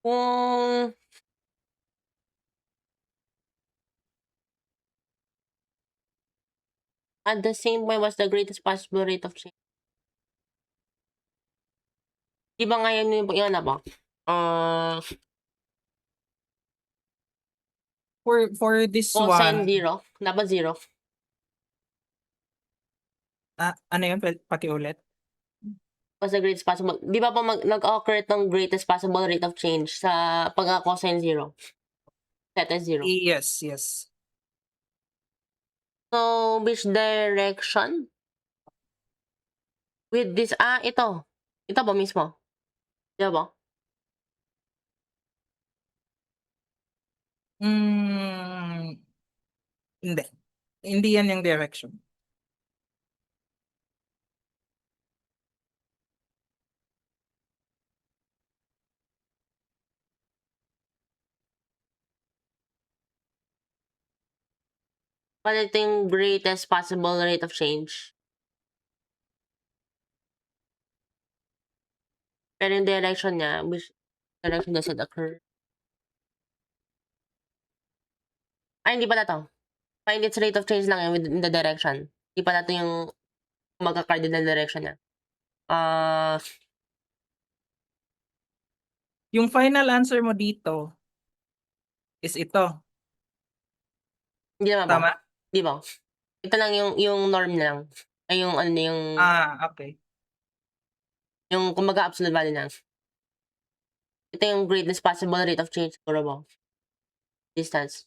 S3: Kung at the same point, what's the greatest possible rate of change? Di ba ngayon yung ano ba?
S1: For this
S3: Cosine
S1: one,
S3: 0. Dapat 0.
S1: ano yun? Pakiulit.
S3: What's the greatest possible? Di ba po nag-occur itong greatest possible rate of change sa pagka-cosine 0? Set as 0.
S1: Yes, yes.
S3: So, which direction? With this, ito. Ito ba mismo? Di ba?
S1: Hindi. Hindi yan yung direction.
S3: Ano ito yung greatest possible rate of change? Pero yung direction niya, which direction does it occur? Hindi pala to. Find its rate of change lang yun within the direction. Hindi pala to yung magka-cardinal direction niya.
S1: Yung final answer mo dito is ito.
S3: Hindi naman ba?
S1: Tama?
S3: Di ba? Ito lang yung norm na lang. Ay yung ano yung
S1: Okay.
S3: yung kumbaga absolute value lang. Ito yung greatest possible rate of change siguro ba? Distance.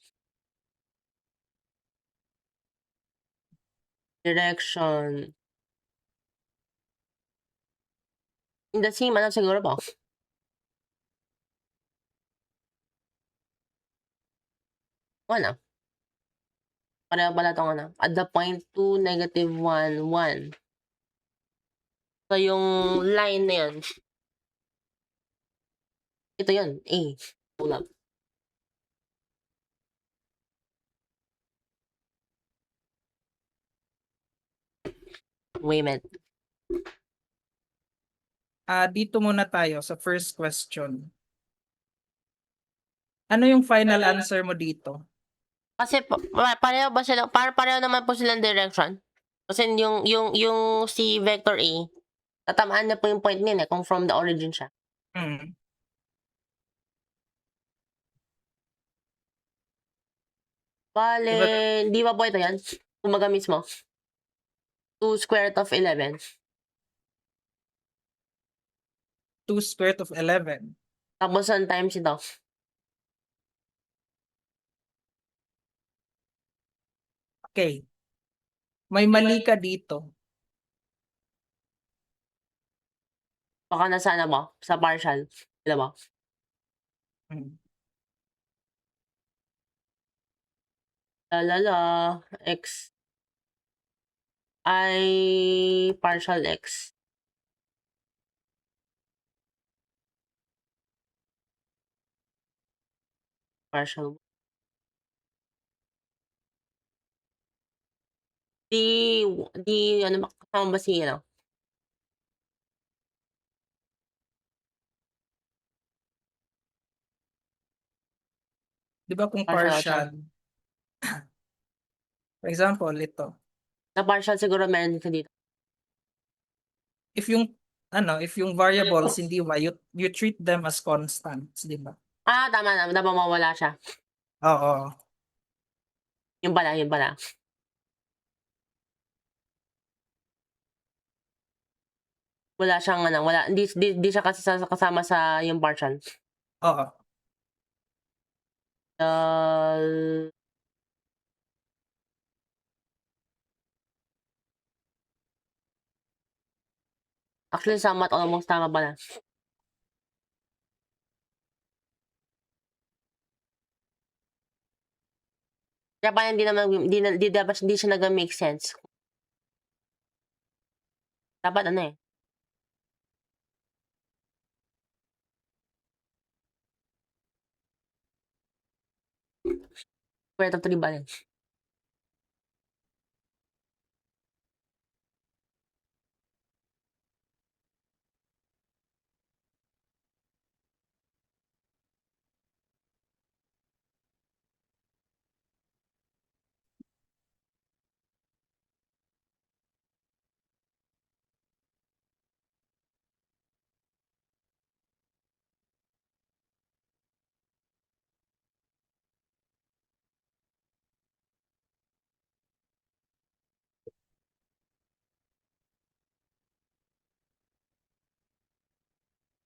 S3: Direction. In the same, ano siguro ba? Wala. Pareho pala itong ano. At the point 2, negative 1, 1. So, yung line na yun. Ito yun. A. Hold up. Wait a minute.
S1: Dito muna tayo sa first question. Ano yung final answer mo dito?
S3: Kasi pareho ba sila? Pareho naman po silang direction. Kasi yung si vector A, tatamaan na po yung point niya kung from the origin siya.
S1: Hmm.
S3: Bale, di ba po ito yan? Kumaga mismo. 2 square root of 11.
S1: 2 square root of 11.
S3: Tapos 1 times ito.
S1: Okay. May mali ka dito.
S3: Baka nasa ano ba? Sa partial. Di ba?
S1: Hmm.
S3: Lalala. X. I partial X. Partial. Di ano ba? Kasama ba si ano?
S1: Di ba kung
S3: Partial.
S1: partial? For example, ito.
S3: Sa partial siguro meron din sa dito.
S1: If yung variables hindi y, you treat them as constants, di ba?
S3: Tama na. Dapat mawala siya.
S1: Oo.
S3: Yung pala, yun pala. Wala siyang ano, hindi siya kasi kasama sa yung partial.
S1: Oo.
S3: Actually, somewhat almost tama pala. Kaya parang hindi siya nag-make sense. Dapat ano eh. Square root of 3 ba rin?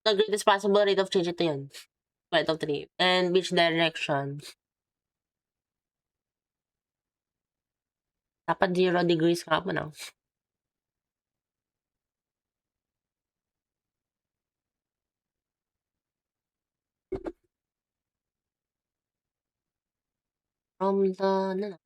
S3: The greatest possible rate of change, ito yun. Point of 3. And which direction? Dapat 0 degrees nga po, no? From the, ano,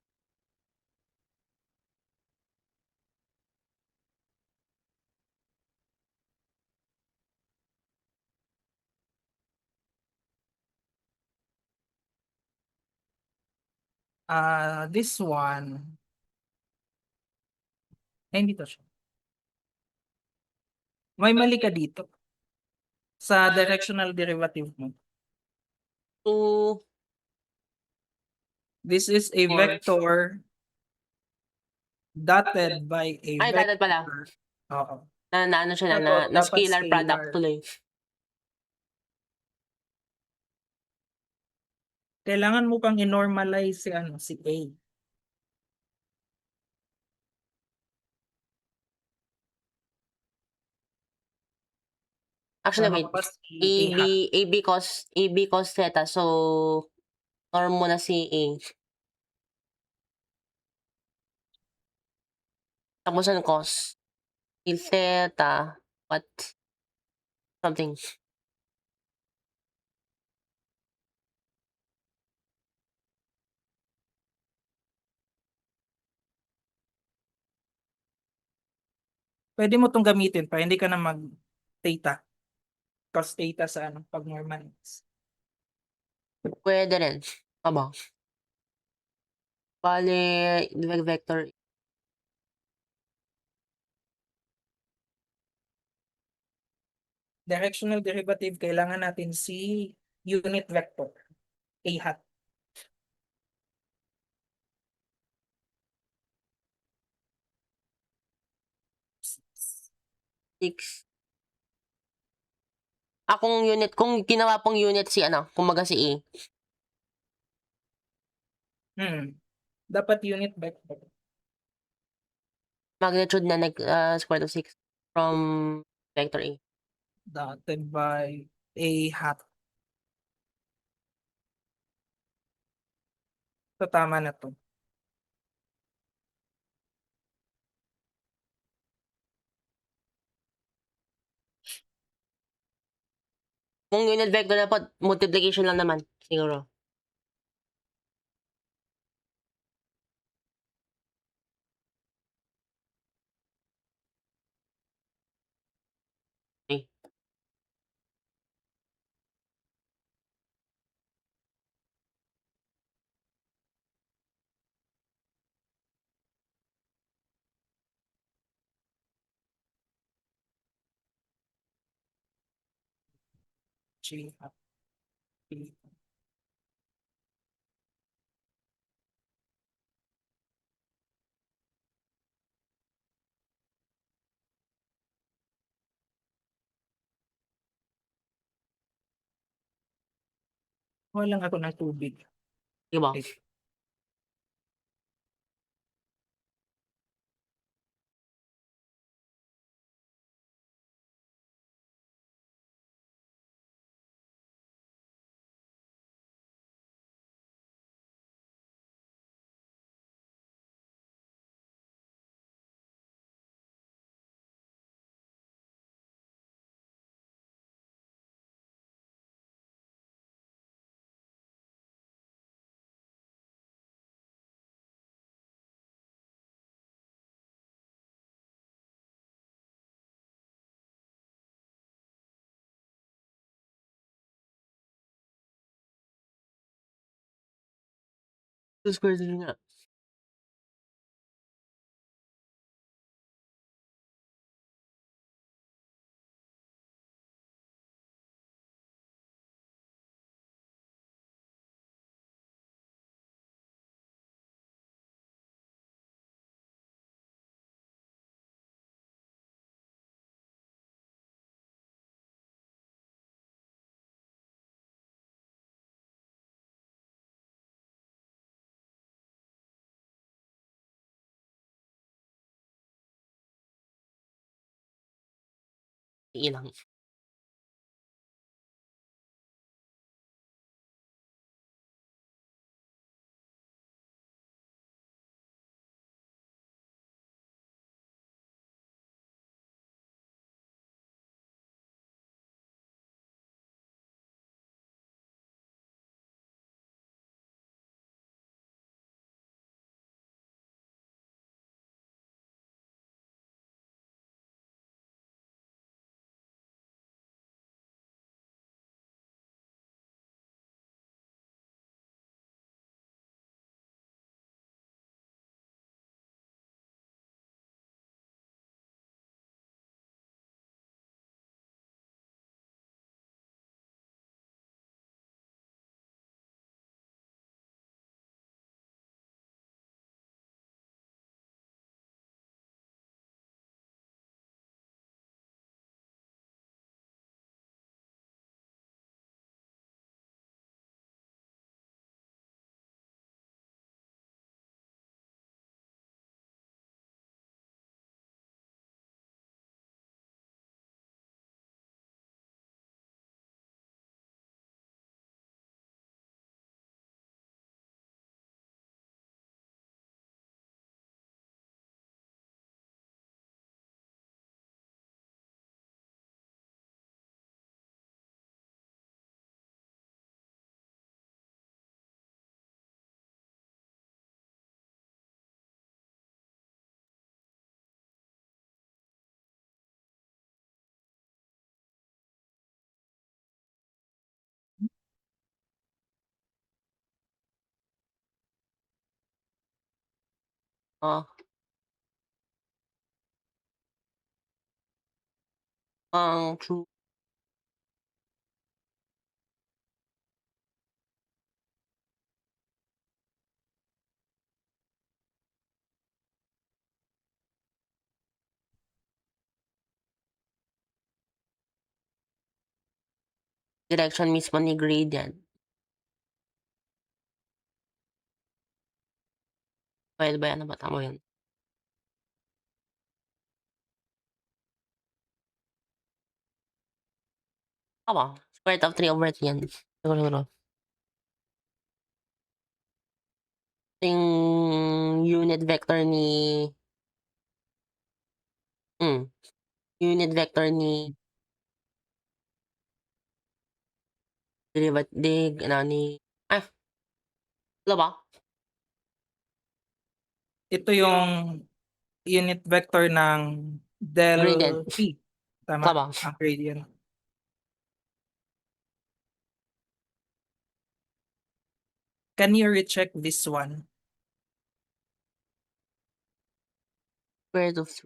S1: This one, hindi to siya. May mali ka dito sa directional derivative mo.
S3: to,
S1: This is a
S2: Or-
S1: vector dotted by a
S3: ay, dapat pala.
S1: vector. Oo.
S3: Na ano siya
S1: Dapat
S3: na scalar product
S1: scalar.
S3: tuloy.
S1: Kailangan mo pang i-normalize si A.
S3: Actually,
S1: Para
S3: wait.
S1: makalabas si A hat.
S3: AB cos theta. So, norm mo na si A. Tapos ang cos. Il theta. What? Something.
S1: Pwede mo 'tong gamitin pa hindi ka na mag-theta. Cos theta sa pag normalize.
S3: Pwede rin. Aba. Bale, vector.
S1: Directional derivative, kailangan natin si unit vector. A hat.
S3: Six. Akong unit, kung ginawa pong unit si kumaga si A.
S1: Dapat unit vector.
S3: Magnitude na square root of 6 from vector A.
S1: Dotted by A hat. So, tama na to.
S3: Kung unit vector na po, multiplication lang naman. Siguro. Okay.
S1: G hat. B. Kuha lang ako ng tubig.
S3: Diba?
S1: Okay.
S3: Square root nga. Ilang. Oo. True. Direction mismo ni gradient. Puwede ba yan? Nabasa mo yun? Tama, square root of 3/3 yan. Siguro. Yung unit vector ni unit vector ni ano ni wala ba?
S1: Ito yung unit vector ng del
S3: Gradient.
S1: P. Tama?
S3: Tama.
S1: Ang gradient. Can you recheck this one?
S3: Square root of 3.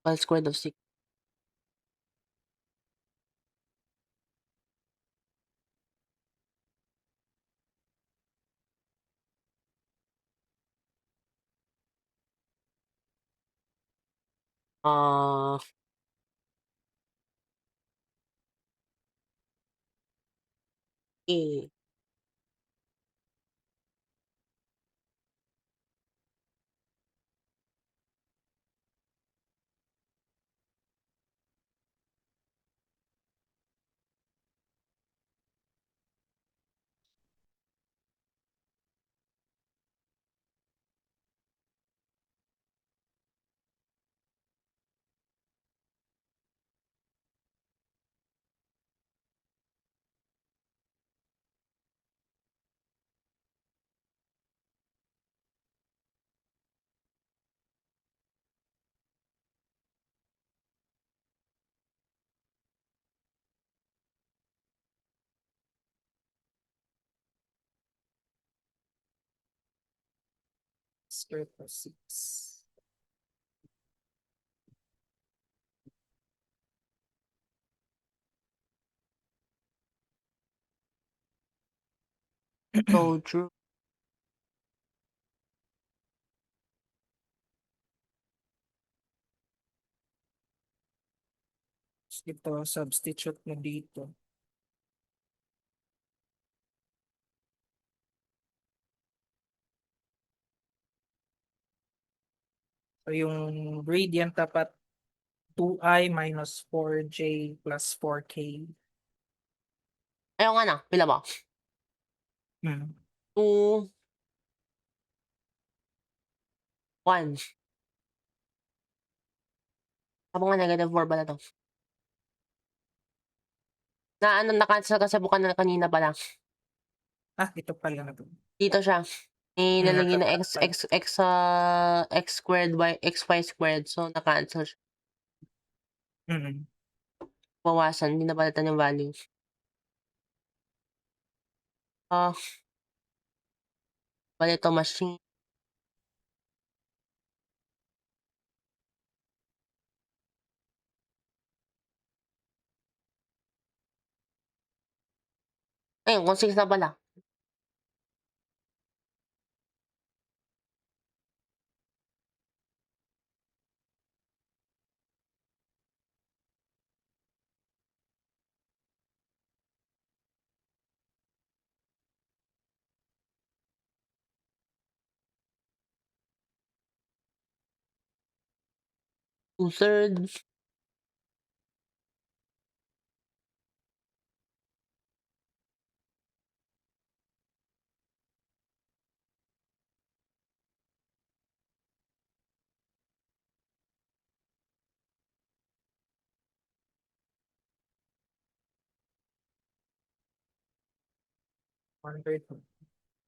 S3: Well, square root of 6. Ah, eh,
S1: Square root of 6.
S3: so true.
S1: Ito, substitute mo dito. So yung gradient dapat 2i minus 4j plus 4k.
S3: Ayun nga na, pila ba?
S1: Hmm.
S3: 2, 1. Sabi nga -4 pala 'to. Na-cancel kasi kanina pala.
S1: Ito pala na to.
S3: Dito siya. Nilagay na
S1: Nasa
S3: x squared y squared, so na-cancel siya.
S1: Mm.
S3: Bawasan, hindi napalitan yung value. Bale ito machine. Ayun, kung 6 na pala. Two-thirds.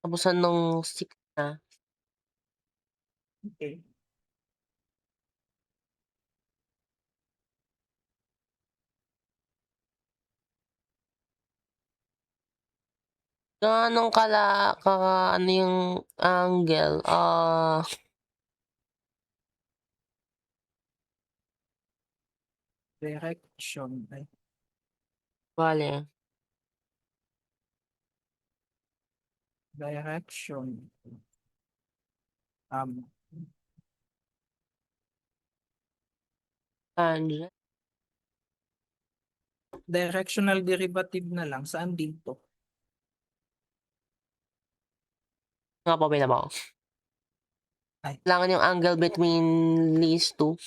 S3: Tapusan nung 6 na.
S1: Okay.
S3: Gaanong ano yung angle,
S1: Direction. Ay,
S3: bale
S1: direction. Um,
S3: tangent.
S1: directional derivative na lang. Saan dito?
S3: Nga po binabaw.
S1: Ay.
S3: Kailangan yung angle between these two.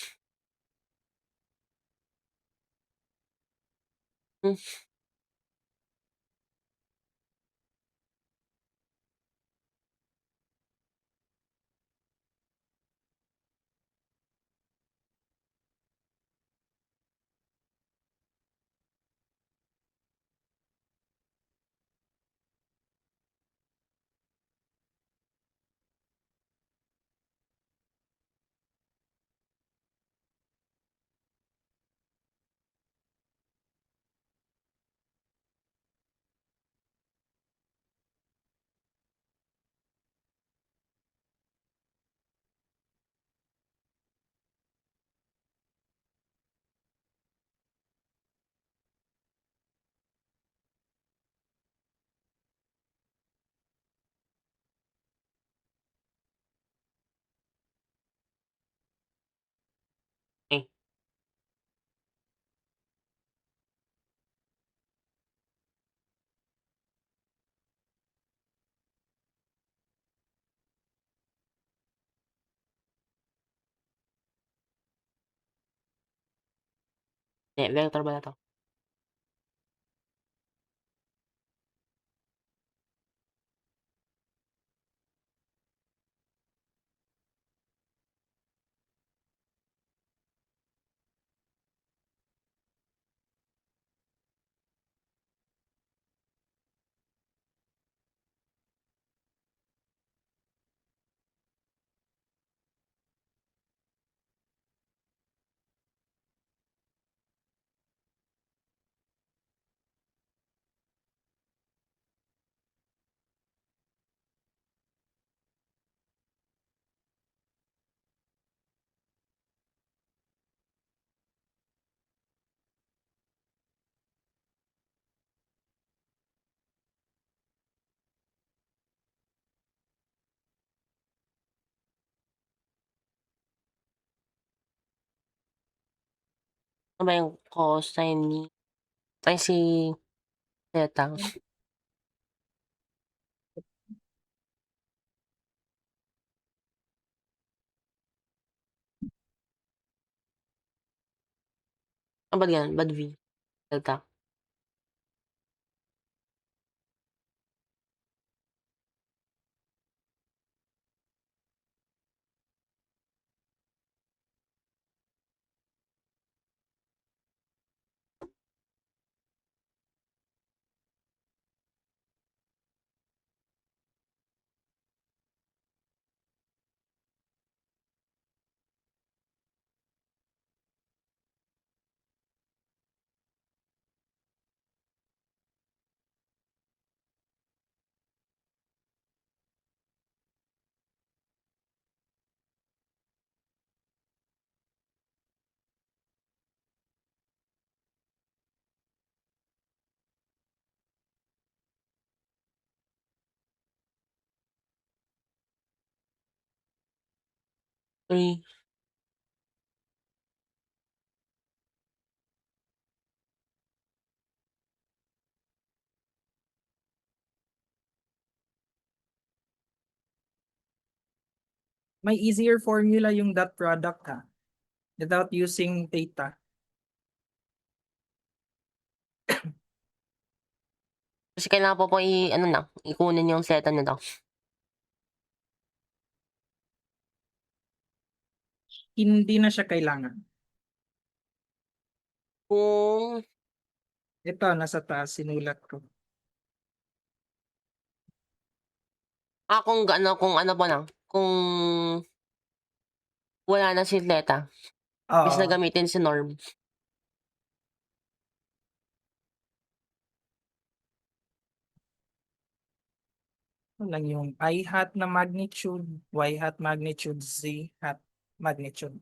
S3: Eh. Hindi, vector pala 'to. Ano ba yung cosine ni si theta? Ba't gano'n? Ba't V? Delta? Three.
S1: May easier formula yung dot product ha. Without using theta.
S3: Kasi kailangan po ano na, ikunin yung theta nito.
S1: Hindi na siya kailangan.
S3: Kung
S1: Ito, nasa taas, sinulat ko.
S3: kung ano po lang, kung wala na si theta, is na
S1: Oo.
S3: gamitin si norm.
S1: lang yung I hat na magnitude, Y hat magnitude, Z hat magnitude.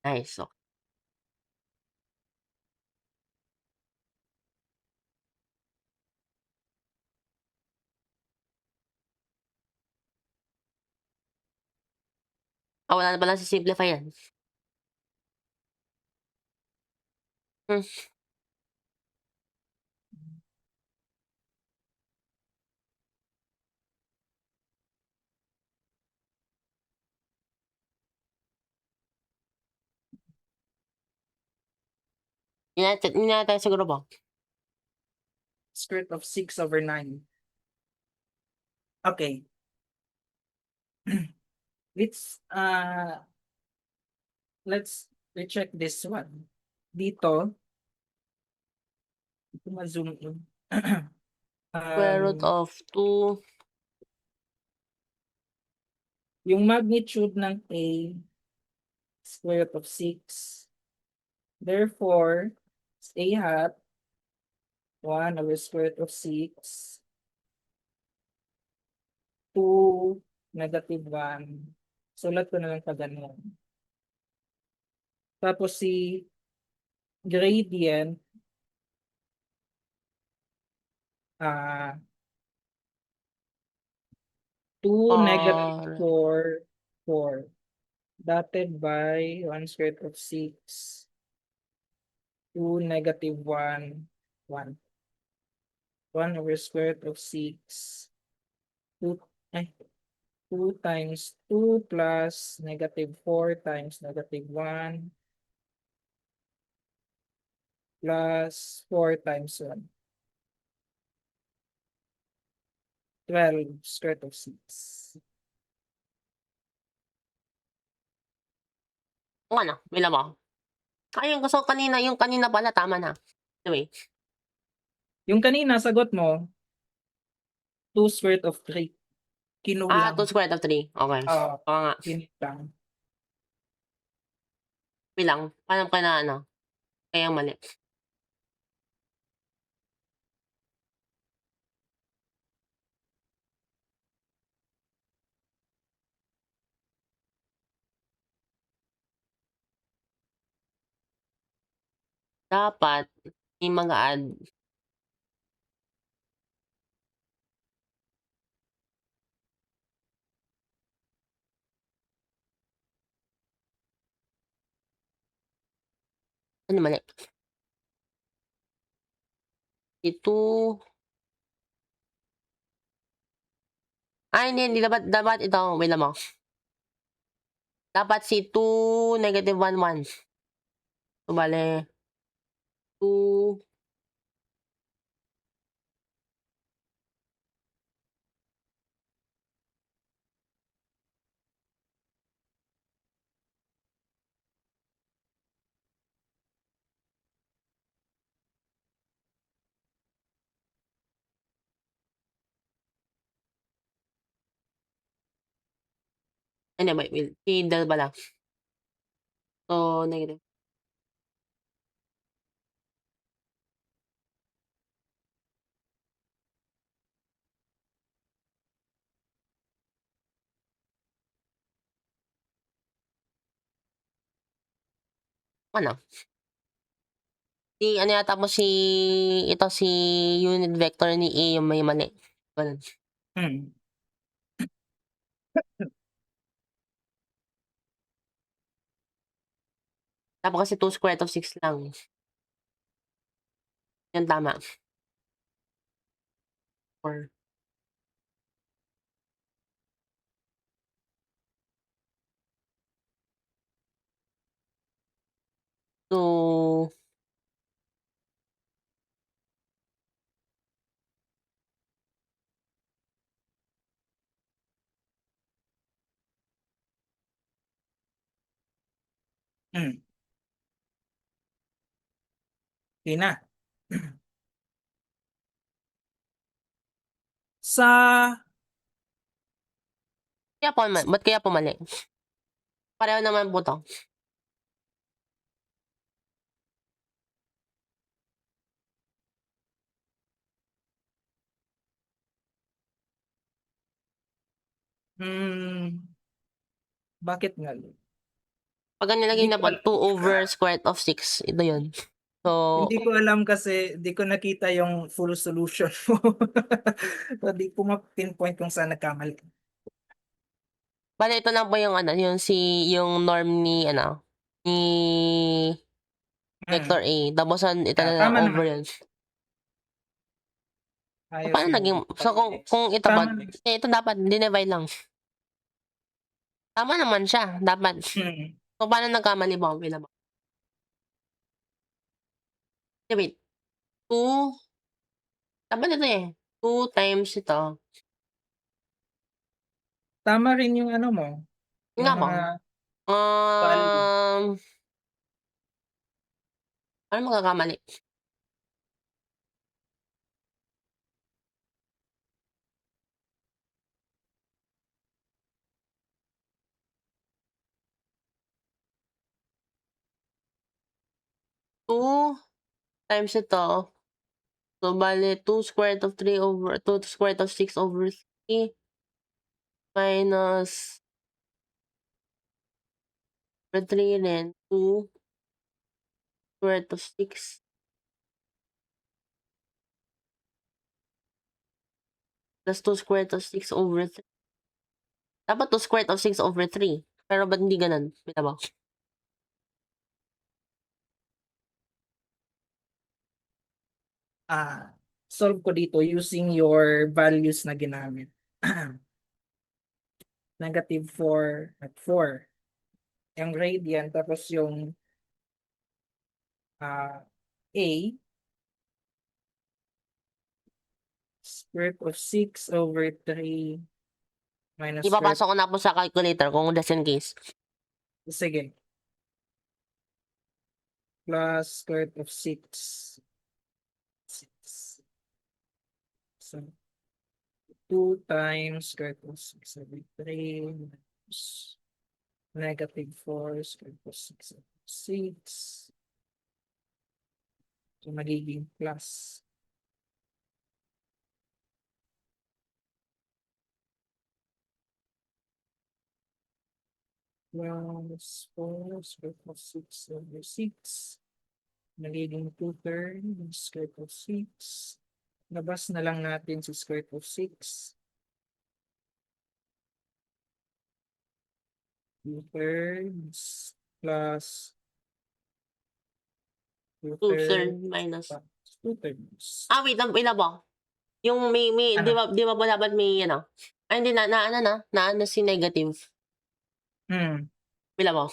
S3: Nice, okey. Wala na palang si-simplify yan? Hmm, 'yun yata yung siguro ba?
S1: Square root of 6/9. Okay. Let's let's recheck this one. Dito, ito ma-zoom in.
S3: Square root
S1: Um,
S3: of 2
S1: yung magnitude ng A, square root of 6. Therefore, A hat, 1/square root of 6, 2, -1. Sulat ko na lang pa ganun. Tapos si gradient, ah 2,
S3: or
S1: -4, 4. Dotted by 1/square root of 6, 2, -1, 1. 1/square root of 6, 2, 2 times 2 plus -4 times -1 plus 4 times 1. 12/square root of 6.
S3: kung ano, bilang mo? Yung gusto ko kanina yung kanina pala tama na. Anyway,
S1: Yung kanina sagot mo, 2/square root of 3.
S3: 2
S1: Kinulang.
S3: square root of 3, okey.
S1: Oo,
S3: Oo nga,
S1: kinulang.
S3: bilang, paano ko na ano, kayang mali? Dapat may mag-a-add. Ano mali? Si 2 hindi dapat ito, wait lang mo. Dapat si 2, -1, 1. So, bale 2 hindi wait, si del pala. So, negative. Ano? Si ano yata mo si unit vector ni A yung may mali, gano'n.
S1: Hmm.
S3: Dapat kasi 2 square root of 6 lang. Yun tama. 4. So,
S1: Hmm. Okay na. Sa
S3: ba't kaya po mali? Pareho naman po 'to.
S1: bakit nga?
S3: Pag ang nilagay
S1: Hindi
S3: na
S1: ko
S3: po,
S1: al
S3: 2 over square root of 6, ito 'yun. So,
S1: hindi ko alam kasi di ko nakita yung full solution mo. So, di ko ma-pinpoint kung saan nagkamali.
S3: bale ito lang po yung ano, yung norm ni ano, ni vector A, tapos ito
S1: Yeah,
S3: na lang
S1: tama
S3: over
S1: naman.
S3: 'yun. So,
S1: Ayos
S3: paano
S1: yun.
S3: naging so kung ito po,
S1: Tama naman.
S3: ito dapat dinivide lang. Tama naman siya, dapat.
S1: Mm.
S3: So, paano nagkamali ba? Wait lang po. Wait, 2 dapat ito, 2 times ito.
S1: Tama rin yung ano mo,
S3: Yun
S1: yung
S3: nga po.
S1: mga value.
S3: Paano magkakamali? Two times ito. So, bale 2 square root of 3 over 2 square root of 6 over 3 minus 3 rin, 2 square root of 6 plus 2 square root of 6 over 3. Dapat 2 square root of 6 over 3. Pero ba't hindi ganun? Wait lang po.
S1: Solve ko dito using your values na ginamit. -4 at 4. Yung radian tapos yung A square root of 6 over 3 minus square.
S3: Ipapasok ko na po sa calculator kung just in case.
S1: Sige. Plus square root of 6. 6. So, 2 times square root of 6 over 3 minus -4 square root of 6 over 6. So, magiging plus. Plus 4 square root of 6 over 6. Magiging 2/3 square root of 6. Labas na lang natin si square root of 6. 2/3 plus
S3: 2/3 minus.
S1: 2/3.
S3: Wait lang po. Yung may di
S1: Ano?
S3: ba po dapat may ano? Hindi na si negative. Wait lang po.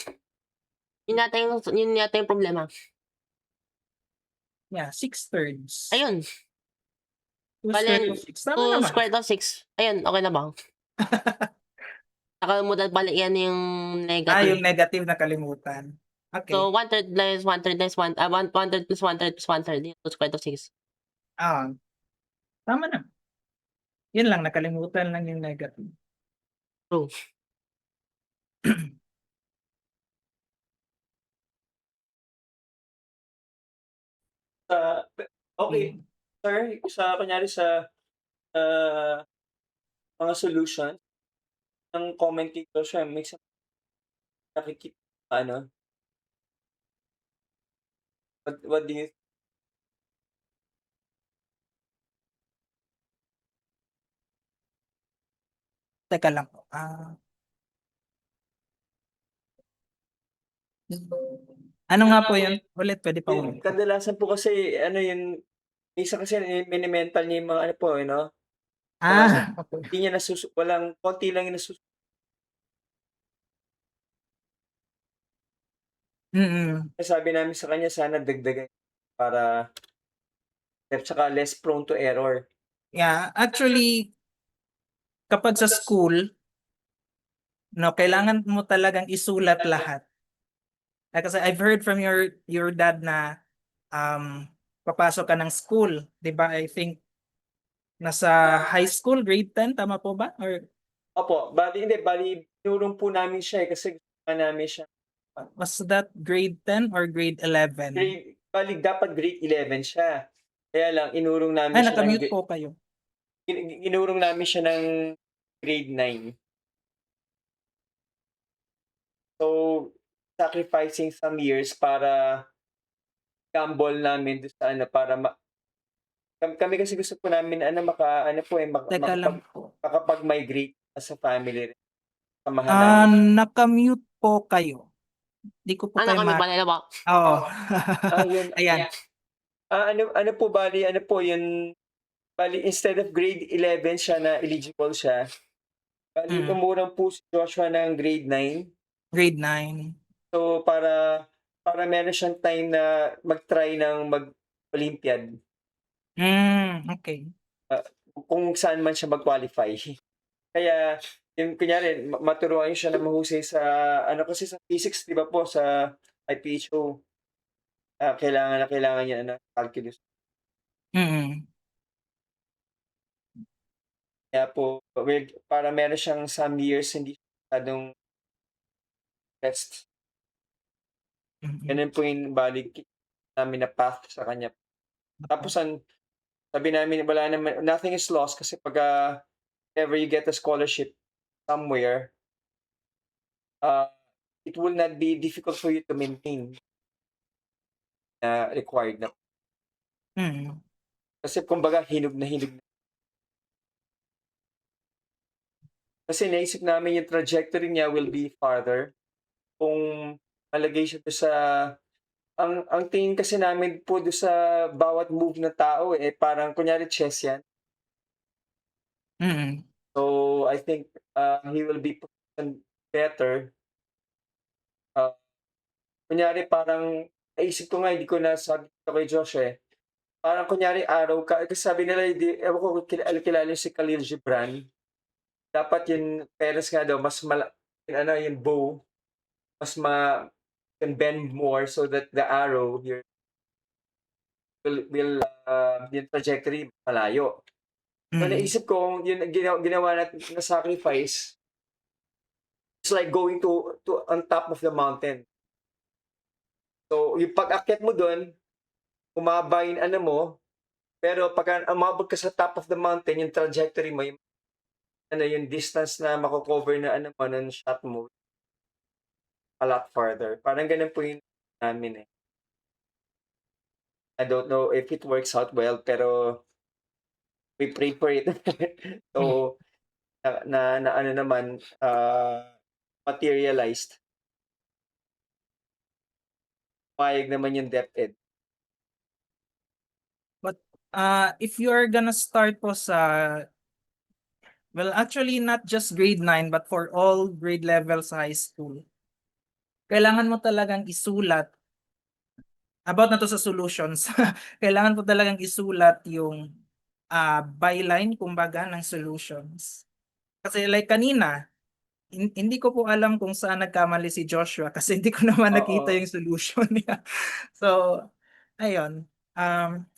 S3: Yun yata yung problema.
S1: Yeah, 6/3.
S3: Ayun.
S1: 2
S3: Bale,
S1: square root of 6. Tama
S3: 2
S1: naman.
S3: square root of 6. Ayun, okay na ba? Nakalimutan pala yan yung negative.
S1: Yung negative nakalimutan. Okay.
S3: So, 1/3 plus 1/3 plus 1/3 plus 1/3 plus 1/3. Yun, 2 square root of 6.
S1: Tama na. Yun lang, nakalimutan lang yung negative.
S3: True.
S2: Okay, sir, kunyari sa mga solution ng comment dito, siya may nakikita ano? What do you
S1: Teka lang po. Ano nga po yun? Ulit, pwede pa ulit.
S2: Kadalasan po kasi ano yun, isa kasi mini-mental niya yung mga ano po,
S1: Okay.
S2: Hindi niya walang konti lang yung sabi namin sa kanya sana dagdagan para at saka less prone to error.
S1: Yeah, actually, kapag sa school, no, kailangan mo talagang isulat lahat. Kasi I've heard from your dad na papasok ka ng school, 'di ba? I think nasa high school, grade 10, tama po ba? Or
S2: Opo, bali tinurong po namin siya, kasi gusto nga namin siya
S1: was that grade 10 or grade 11?
S2: dapat grade 11 siya. Kaya lang inurong namin
S1: Ay,
S2: siya ng
S1: nakamute po kayo.
S2: inurong namin siya ng grade 9. So, sacrificing some years para gamble namin do'n sa ano, para kami kasi gusto po namin
S1: Teka lang po.
S2: makapag-migrate as a family rin. Samahan namin.
S1: Nakamute po kayo. Di ko po kayo
S3: Nakamute ba nila ba?
S1: Oo.
S2: Yun.
S1: Ayan.
S2: Ano po yun, bali instead of grade 11 siya na eligible siya, bali
S1: Mm.
S2: umurang po si Joshua ng grade 9.
S1: Grade 9.
S2: So, para meron siyang time na mag-try ng mag-Olympiad,
S1: Okay.
S2: kung saan man siya mag-qualify. Kaya yung kunyari maturuan niyo siya na mahusay sa ano, kasi sa physics 'di ba po sa IPHO, kailangan niya calculus.
S1: Mm.
S2: Kaya po para meron siyang some years hindi masyadong test.
S1: Mm.
S2: Ganun po yung balik namin na path sa kanya. Tapos sabi namin wala naman, nothing is lost, kasi pagka ever you get a scholarship somewhere, it will not be difficult for you to maintain na required na.
S1: Mm.
S2: Kasi kumbaga hinog na hinog. Kasi naisip namin yung trajectory niya will be farther kung malagay siya do'n sa ang tingin kasi namin po do'n sa bawat move ng tao, parang kunyari chess 'yan.
S1: Mm.
S2: So, I think, he will be positioned better. Ah, Kunyari parang naisip ko nga, hindi ko nasabi to kay Josh, parang kunyari araw ka kasi sabi nila, ewan ko kung kilala niyo si Khalil Gibran, dapat yung parents nga daw mas yung ano, yung bow, mas can bend more so that the arrow yung trajectory malayo. So,
S1: Mm.
S2: naisip ko yun ang ginawa natin na sacrifice, it's like going to on top of the mountain. So, yung pag-akyat mo dun, humaba yung ano mo, pero pagka umabot ka sa top of the mountain, yung trajectory mo, yung ano, yung distance na mako-cover na ano mo, ng shot mo, a lot farther. Parang ganun po yung namin. I don't know if it works out well, pero we pray for it. So, na ano naman, materialized. Pumayag naman yung DepEd.
S1: But if you are gonna start po sa, well, actually not just grade 9 but for all grade levels sa high school, kailangan mo talagang isulat about na to sa solutions. Kailangan po talagang isulat yung byline kumbaga ng solutions. Kasi like kanina, hindi ko po alam kung saan nagkamali si Joshua kasi hindi ko naman nakita
S2: Oo.
S1: yung solution niya. So, ayun.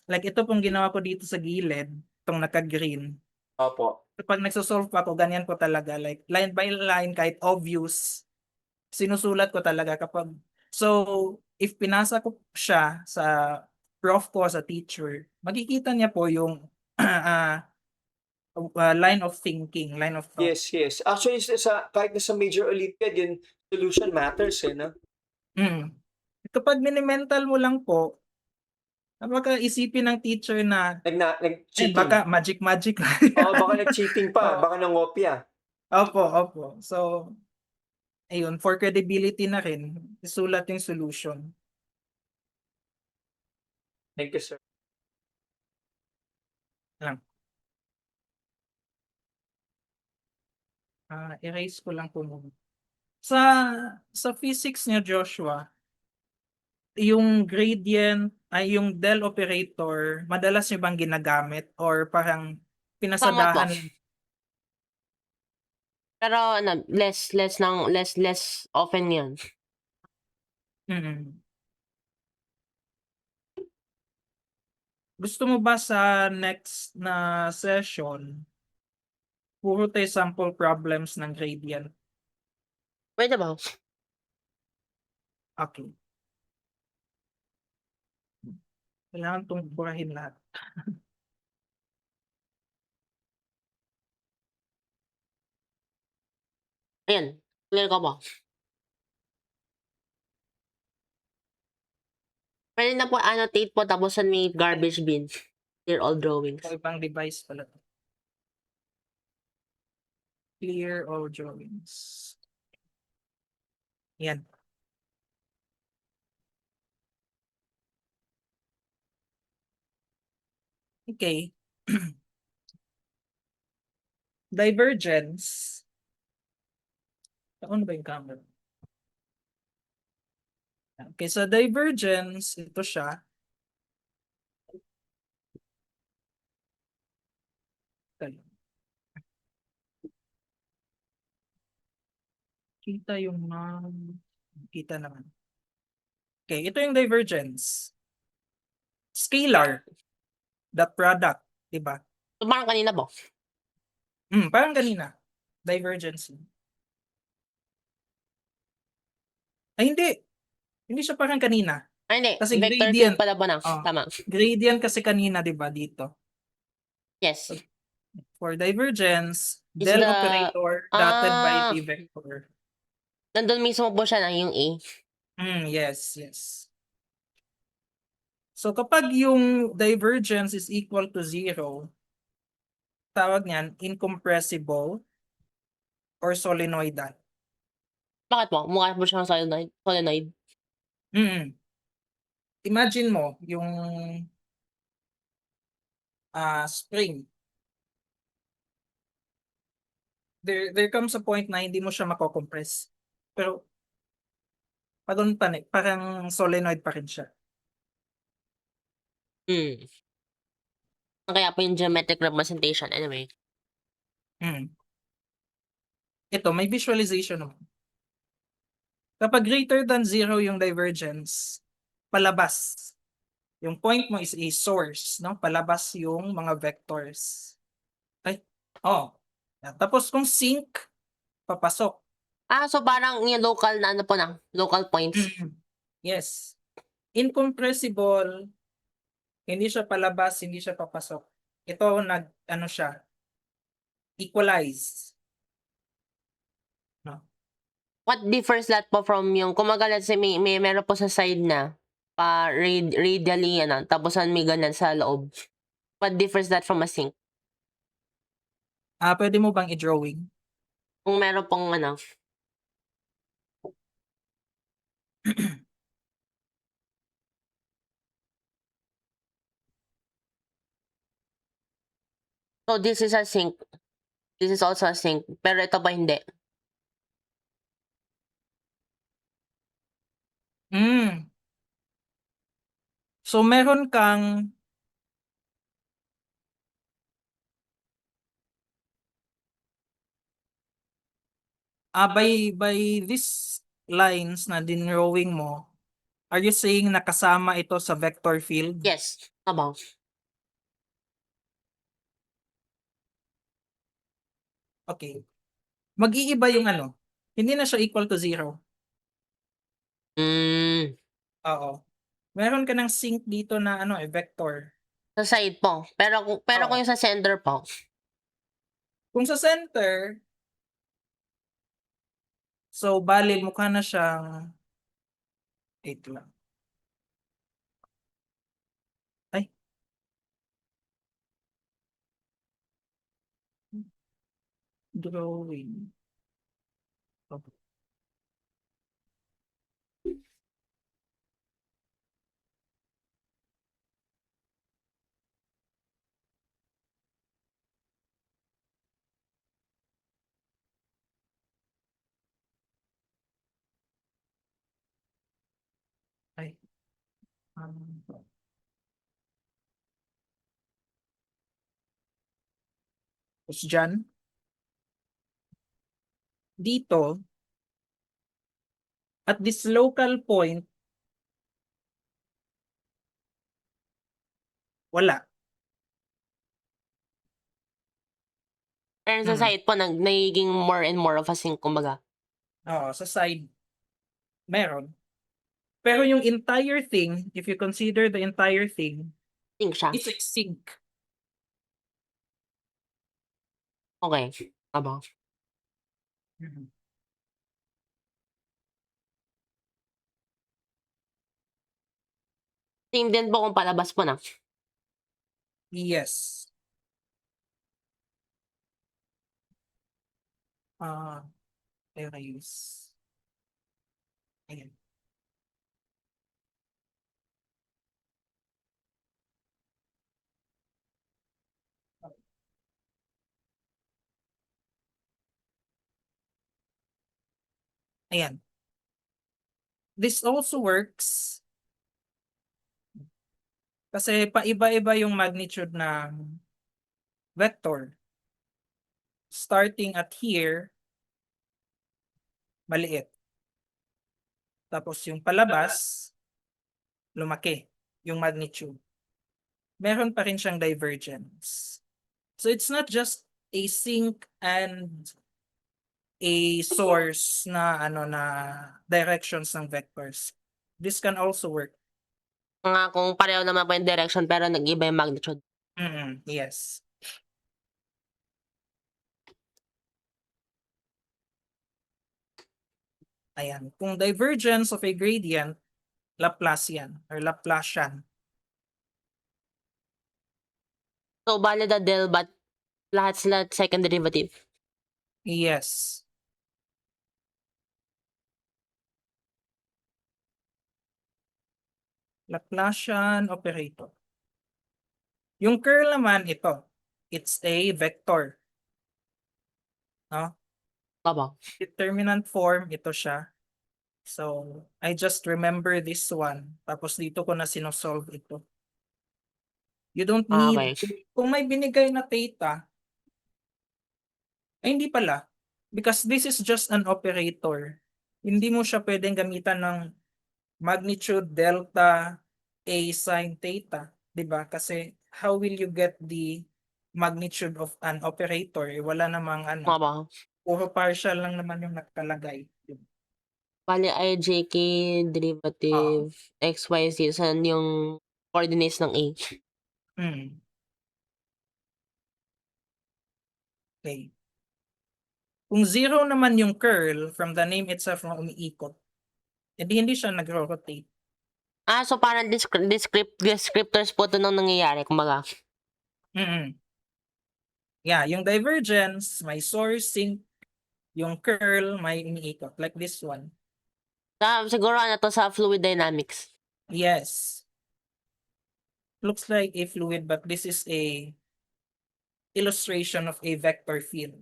S1: Like ito pong ginawa ko dito sa gilid, itong naka-green.
S2: Opo.
S1: Kapag nagsosolve ako, ganyan po talaga. Like line by line, kahit obvious, sinusulat ko talaga kapag, so if pinasa ko siya sa prof ko, sa teacher, makikita niya po yung line of thinking, line of thought.
S2: Yes, yes. Actually, kahit na sa Major Olympiad, yung solution matters, no?
S1: Kapag mini-mental mo lang po, baka isipin ng teacher na,
S2: Nag-cheating.
S1: baka magic lang
S2: Oo,
S1: yan.
S2: baka nag-cheating pa,
S1: Oo.
S2: baka nangopya.
S1: Opo. So, ayun, for credibility na rin, isulat yung solution.
S2: Thank you, sir.
S1: Lang. Erase ko lang po muna. Sa physics niya, Joshua, yung gradient ay yung del operator, madalas niyo bang ginagamit or parang
S3: Somewhat po.
S1: pinasadahan lang?
S3: Pero ano, less often yun.
S1: Mm. Gusto mo ba sa next na session, puro tayo sample problems ng gradient?
S3: Pwede ba?
S1: Okay. Kailangan itong burahin lahat.
S3: Ayan. Clear ko po. Pwede na po annotate po tapos may garbage bin. Clear all drawings.
S1: O ibang device pala to. Clear all drawings. Yan. Okay. Divergence. Ano ba yung camera? Okay, sa divergence, ito siya. Kita yung kita naman. Okay, ito yung divergence. Scalar, dot product, di ba?
S3: So, parang kanina po.
S1: Parang kanina. Divergence. Ay, hindi. Hindi siya parang kanina.
S3: Ay, hindi.
S1: Kasi
S3: Vector field
S1: gradient.
S3: pala po na.
S1: Oh,
S3: Tama.
S1: gradient kasi kanina, di ba, dito.
S3: Yes.
S1: For divergence,
S3: Is
S1: del
S3: the...
S1: operator dotted by
S3: Ah,
S1: t vector.
S3: nandun mismo po siya na yung A.
S1: Yes, yes. So kapag yung divergence is equal to 0, tawag niyan incompressible or solenoidal.
S3: Bakit po? Mukha po siyang solenoid. Solenoid.
S1: Mm. Imagine mo yung spring. There comes a point na hindi mo siya mako-compress. Pero parang solenoid pa rin siya.
S3: Hmm. Kaya po yung geometric representation. Anyway.
S1: Mm. Ito, may visualization naman. Kapag greater than 0 yung divergence, palabas. Yung point mo is a source, no? Palabas yung mga vectors. Ay, oh. Tapos kung sync, papasok.
S3: So parang yung local na ano po na. Local points.
S1: Yes. Incompressible, hindi siya palabas, hindi siya papasok. Ito ano siya, equalize. No?
S3: What differs that po from yung, kumaga let's say may meron po sa side na radially ano, tapos may ganun sa loob. What differs that from a sink?
S1: Pwede mo bang i-drawing?
S3: Kung meron pong ano, so this is a sink. This is also a sink. Pero ito pa hindi.
S1: So meron kang by these lines na dinrawing mo, are you saying nakasama ito sa vector field?
S3: Yes. About.
S1: Okay. Mag-iiba yung ano. Hindi na siya equal to 0. Oo. Meron ka ng sync dito na ano vector.
S3: Sa side po. Pero kung
S1: Oo.
S3: yung sa center po.
S1: Kung sa center, so bali mukha na siyang 8 lang. Ay. Drawing. Okay. Um, Tapos dyan, dito, at this local point, wala.
S3: Pero sa
S1: Mm.
S3: side po, nagiging more and more of a sync, kumbaga.
S1: Oo, sa side, meron. Pero yung entire thing, if you consider the entire thing,
S3: Sync siya.
S1: it's a sync.
S3: Okay. Aba.
S1: Mhm.
S3: Same din po kung palabas po na.
S1: Yes. Erase. Ayan. Ayan. This also works kasi paiba-iba yung magnitude ng vector. Starting at here, maliit. Tapos yung palabas, lumaki yung magnitude. Meron pa rin siyang divergence. So it's not just a sink and a source na na directions ng vectors. This can also work.
S3: Mga kung pareho naman po yung direction pero nag-iba yung magnitude.
S1: Yes. Ayan. Kung divergence of a gradient, Laplacian or Laplacian.
S3: So, bale the del, but lahat sila second derivative.
S1: Yes. Laplacian operator. Yung curl naman ito. It's a vector. No?
S3: Aba.
S1: Determinant form, ito siya. So, I just remember this one. Tapos dito ko na sinosolve ito. You don't need,
S3: Okay.
S1: kung may binigay na theta, ay hindi pala. Because this is just an operator. Hindi mo siya pwedeng gamitan ng magnitude delta A sin theta. Diba? Kasi how will you get the magnitude of an operator? Wala namang
S3: Aba.
S1: puro partial lang naman yung nakalagay. Diba?
S3: Bale IJK derivative XYZ saan yung coordinates ng A.
S1: Hmm. Okay. Kung zero naman yung curl from the name itself na umiikot, edi hindi siya nagro-rotate.
S3: So parang descriptors po ito nang nangyayari, kumbaga.
S1: Yeah, yung divergence, may source, sink, yung curl, may umiikot. Like this one.
S3: Siguro to sa fluid dynamics.
S1: Yes. Looks like a fluid, but this is a illustration of a vector field.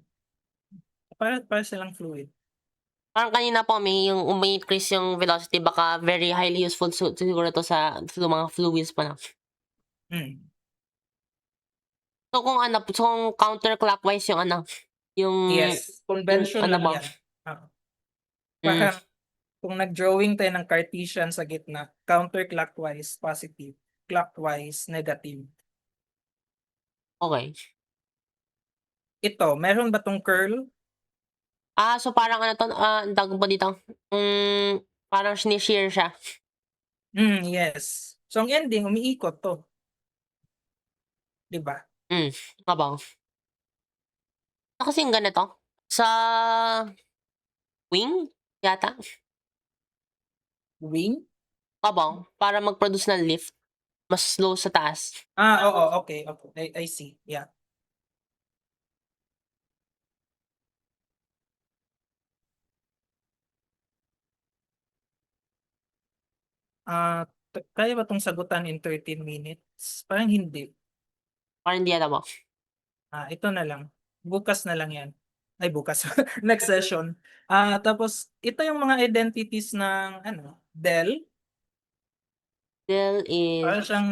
S1: Para silang fluid.
S3: Parang kanina po yung umi-increase yung velocity, baka very highly useful siguro to sa mga fluids pa na. So kung counterclockwise yung
S1: Yes, convention
S3: ano
S1: lang
S3: ba?
S1: yan. Parang kung nag-drawing tayo ng Cartesian sa gitna, counterclockwise, positive. Clockwise, negative.
S3: Okay.
S1: Ito, meron ba tong curl?
S3: So parang ang tawag po dito, parang shear siya.
S1: Yes. So ang ending, umiikot to. Diba?
S3: Abang. Kasing ganito, sa wing yata,
S1: Wing?
S3: abang, para mag-produce ng lift, mas slow sa taas.
S1: Oo, okay. I see. Yeah. Kaya ba tong sagutan in 13 minutes? Parang hindi.
S3: Parang hindi yata ba?
S1: Ito na lang. Bukas na lang yan. Ay, bukas. Next session. Tapos, ito yung mga identities ng del.
S3: Del
S1: Para
S3: is
S1: siyang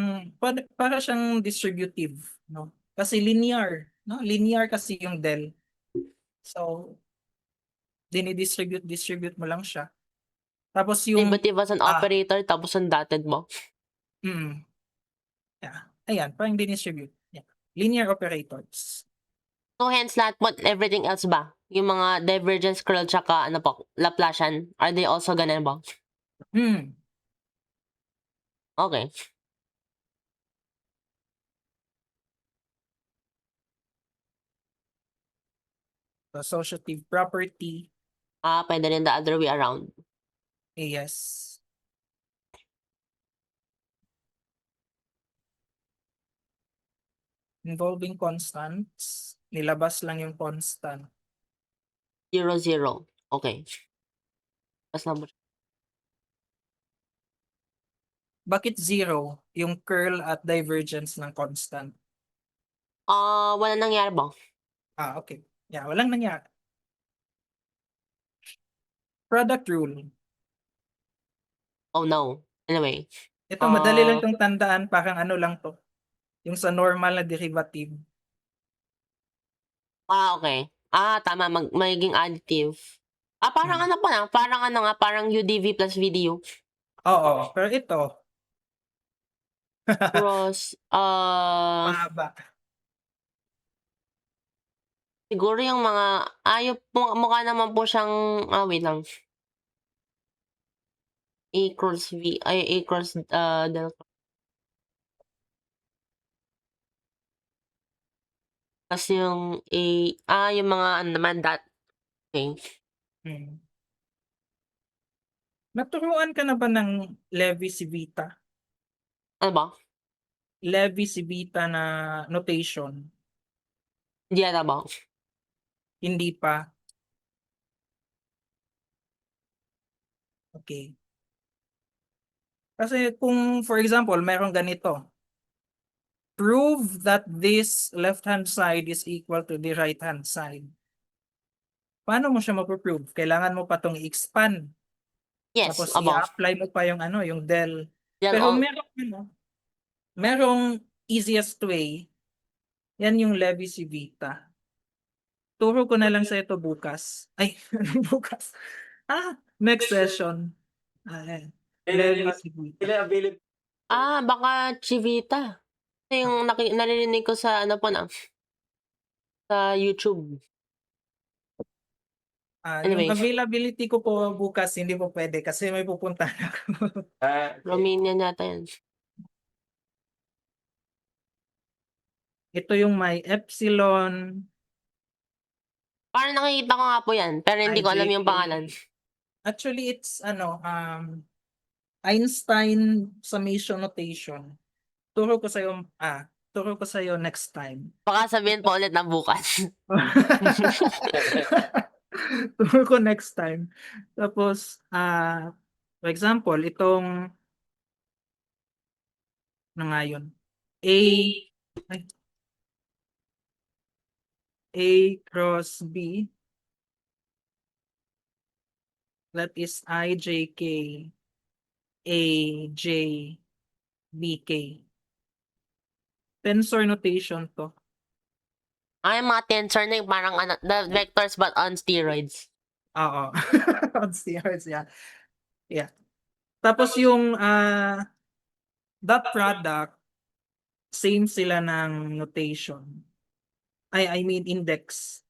S1: para siyang distributive, no? Kasi linear, no? Linear kasi yung del. So, distribute mo lang siya. Tapos yung
S3: derivative as an operator tapos ang dotted mo.
S1: mm, yeah. Ayan, parang dinistribute. Yeah. Linear operators.
S3: So hence lahat po, everything else ba? Yung mga divergence, curl, tsaka ano po, Laplacian, are they also ganun ba?
S1: Hmm.
S3: Okay.
S1: Associative property.
S3: Pwede rin the other way around.
S1: Yes. Involving constants. Nilabas lang yung constant.
S3: 0, 0. Okay. Mas na
S1: Bakit zero? Yung curl at divergence ng constant.
S3: wala nangyari ba?
S1: Okay. Yeah, walang nangyari. Product rule.
S3: Oh no. Anyway.
S1: Ito, madali lang itong tandaan. Parang ano lang to. Yung sa normal na derivative.
S3: Okay. Tama, magiging additive. Parang
S1: Hmm.
S3: ano pa na, parang UDV plus VDU.
S1: Oo, pero ito,
S3: Cross,
S1: mahaba.
S3: siguro yung mga, yung mukha naman po siyang, wait lang. A cross V, A cross, delta. Kasi yung yung mga ano naman dot. Okay.
S1: Hmm. Naturuan ka na ba ng Levi-Civita?
S3: Ano ba?
S1: Levi-Civita na notation?
S3: Hindi ata ba?
S1: Hindi pa. Okay. Kasi kung for example, meron ganito. Prove that this left-hand side is equal to the right-hand side. Paano mo siya mapoprove? Kailangan mo pa itong i-expand.
S3: Yes,
S1: Tapos
S3: about.
S1: i-apply mo pa yung ano, yung del.
S3: Yan
S1: Pero
S3: all.
S1: merong easiest way. Yan yung Levi-Civita. Turo ko na lang sa ito bukas. Ay, anong bukas? Next session. Ayan. Levi-Civita.
S2: Kailan available?
S3: Baka Chivita. Kasi yung naririnig ko sa ano po na, sa YouTube.
S1: Yung
S3: Anyway,
S1: availability ko po bukas, hindi po pwede kasi may pupuntahan ako.
S2: Okay.
S3: Romanian yata yan.
S1: Ito yung may epsilon,
S3: Parang nakikita ko nga po yan, pero hindi ko alam yung
S1: IJK.
S3: pangalan.
S1: Actually, it's Einstein summation notation. Turo ko sa next time.
S3: Baka sabihin po ulit ng bukas.
S1: Turo ko next time. Tapos, for example, itong na nga yun. A cross B, that is IJK, AJ, BK. Tensor notation to.
S3: Mga tensor na yung parang ano, the vectors but on steroids.
S1: Oo. On steroids, yeah. Yeah. Tapos yung dot product, same sila ng notation. I mean index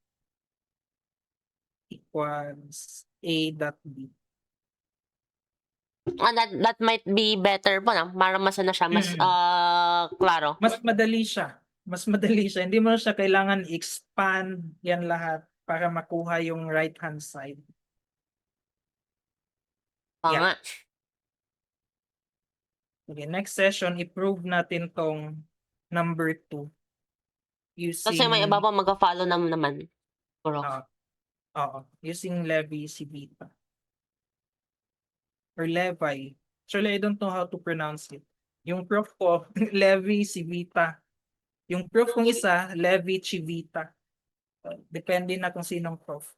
S1: equals A dot B.
S3: That might be better po na, para mas ano siya, mas klaro.
S1: Mas madali siya. Mas madali siya. Hindi mo siya kailangan expand yan lahat para makuha yung right hand side.
S3: Nga.
S1: Okay, next session, i-prove natin tong number 2.
S3: Kasi may iba pa magka-follow naman. Bro.
S1: Using Levi-Civita. Or Levi. Actually, I don't know how to pronounce it. Yung proof ko, Levi-Civita. Yung proof kong isa, Levi-Civita. Depende na kung sinong proof.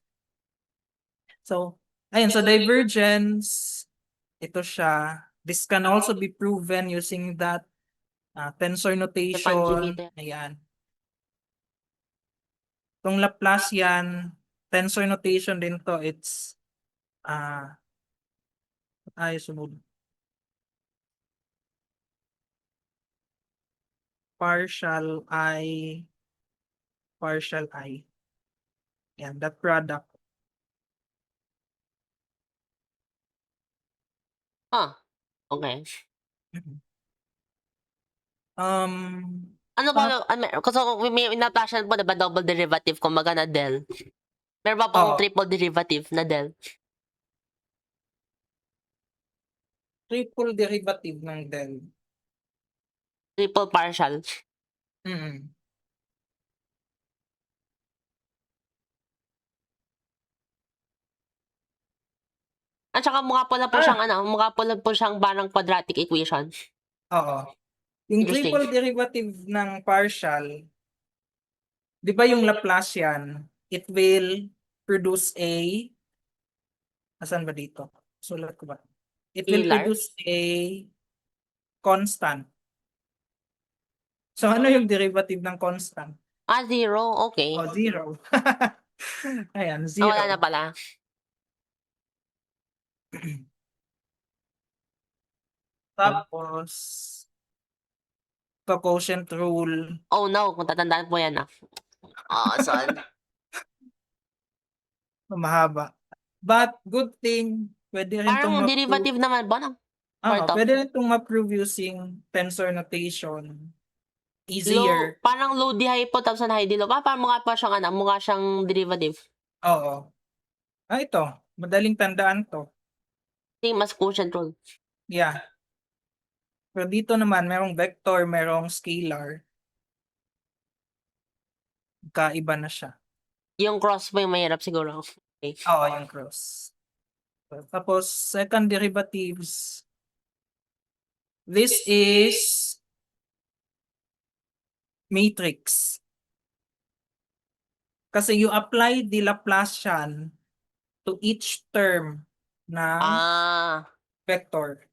S1: So, ayun, sa divergence, ito siya. This can also be proven using that tensor notation.
S3: Given.
S1: Ayan. Itong Laplacian, tensor notation din to. It's sunod. Partial I. Yan, that product.
S3: Okay.
S1: Um,
S3: Ano ba, kasi may Laplacian po, diba, double derivative, kumbaga na del. Meron ba pong
S1: Oo.
S3: triple derivative na del?
S1: triple derivative ng del.
S3: Triple partial.
S1: Mm.
S3: At saka mukha po lang po siyang mukha po lang po siyang parang quadratic equation.
S1: Oo. Yung
S3: Interesting.
S1: triple derivative ng partial, di ba yung Laplacian, it will produce asan ba dito? Sulat ko ba? It will
S3: Scalar?
S1: produce a constant. So ano yung derivative ng constant?
S3: Zero. Okay.
S1: Zero. Ayan,
S3: Wala na
S1: zero.
S3: pala.
S1: Tapos, quotient rule.
S3: Oh no, kung tatandaan po yan saan?
S1: Mahaba. But good thing, pwede rin itong
S3: Parang derivative naman ba? Part of?
S1: pwede rin itong ma-prove using tensor notation. Easier.
S3: Parang low di high po tapos na high di low. Parang mukha pa siyang mukha siyang derivative.
S1: Oo. Ito. Madaling tandaan to.
S3: Same as quotient rule.
S1: Yeah. Pero dito naman, merong vector, merong scalar. Kaiba na siya.
S3: Yung cross po yung mahirap siguro. Okay.
S1: Oo, yung cross. Tapos, second derivatives. This is matrix. Kasi you apply the Laplacian to each term ng vector.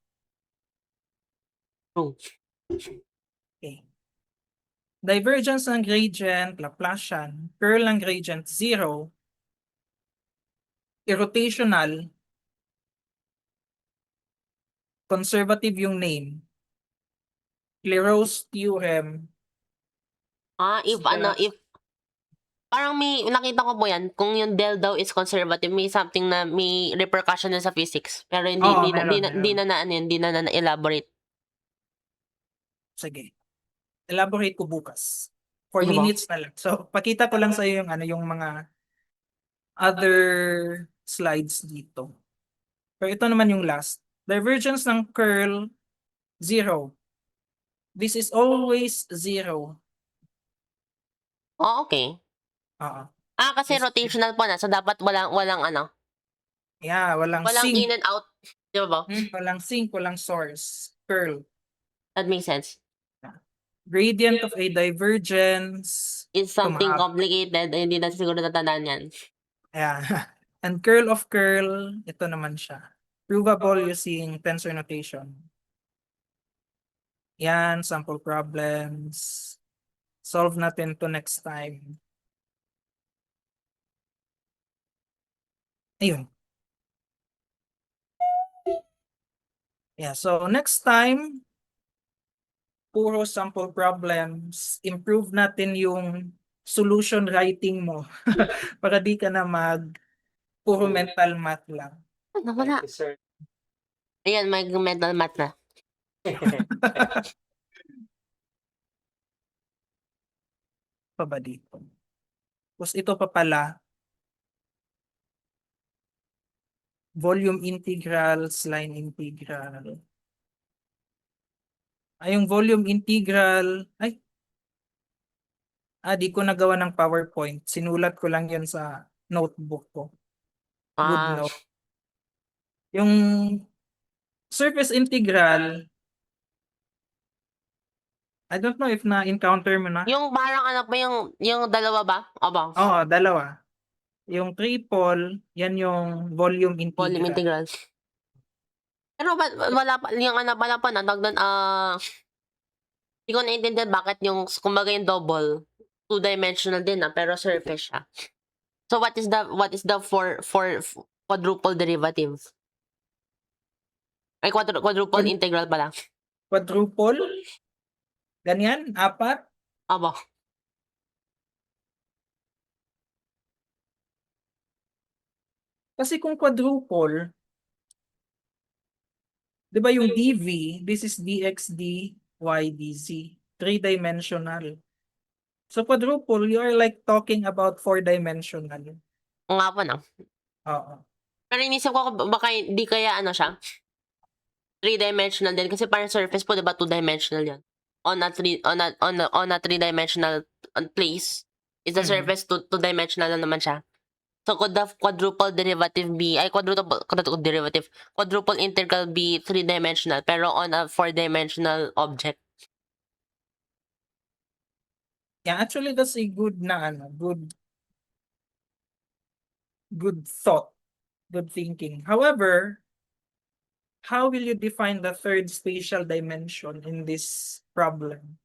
S3: True.
S1: Okay. Divergence ng gradient, Laplacian. Curl ng gradient, 0. Irrotational. Conservative yung name. Clairaut's theorem.
S3: If parang may nakita ko po yan, kung yung del daw is conservative, may something na may repercussion na sa physics. Pero hindi na elaborate.
S1: Sige. Elaborate ko bukas. 4
S3: Sige po.
S1: minutes na lang. So, pakita ko lang sa iyo yung mga other slides dito. Pero ito naman yung last. Divergence ng curl, 0. This is always 0.
S3: Okay. Kasi rotational po na, so dapat walang
S1: Yeah, walang
S3: sink. In and out. Di ba?
S1: Walang sink, walang source. Curl.
S3: That makes sense.
S1: Gradient of a divergence.
S3: It's something complicated, hindi na siguro natandaan yan.
S1: Yeah. And curl of curl, ito naman siya. Provable using tensor notation. Yan, sample problems. Solve natin to next time. Ayun. Yeah, so next time, puro sample problems, improve natin yung solution writing mo para di ka na puro mental math lang.
S3: Wala. Ayan, may mental math na.
S1: Pa ba dito? Tapos ito pa pala, volume integrals, line integral. Yung volume integral, di ko nagawa ng PowerPoint. Sinulat ko lang yun sa notebook ko. Good note. Yung surface integral, I don't know if na-encounter mo na.
S3: Yung parang yung dalawa ba? Aba.
S1: Oo, dalawa. Yung triple, yan yung volume integral.
S3: Volume integral. Pero wala pa yung ano pala po na tawag dun, di ko naintindihan bakit yung kumbaga yung double, two-dimensional din pero surface siya. So what is the quadruple derivative? Ay quadruple integral pala.
S1: Quadruple? Ganyan? Apat?
S3: Opo.
S1: Kasi kung quadruple, di ba yung dv, this is dx, dy, dz. Three-dimensional. So quadruple, you are like talking about four-dimensional.
S3: Oo nga po 'no.
S1: Oo.
S3: Pero inisip ko baka di kaya ano siya, three-dimensional din kasi parang surface po 'di ba two-dimensional 'yun. On a three-dimensional place, is the
S1: Mm.
S3: surface two-dimensional na naman siya. So could the quadruple derivative be quadruple integral be three-dimensional pero on a four-dimensional object?
S1: Yeah, actually that's a good na good thought, good thinking. However, how will you define the third spatial dimension in this problem?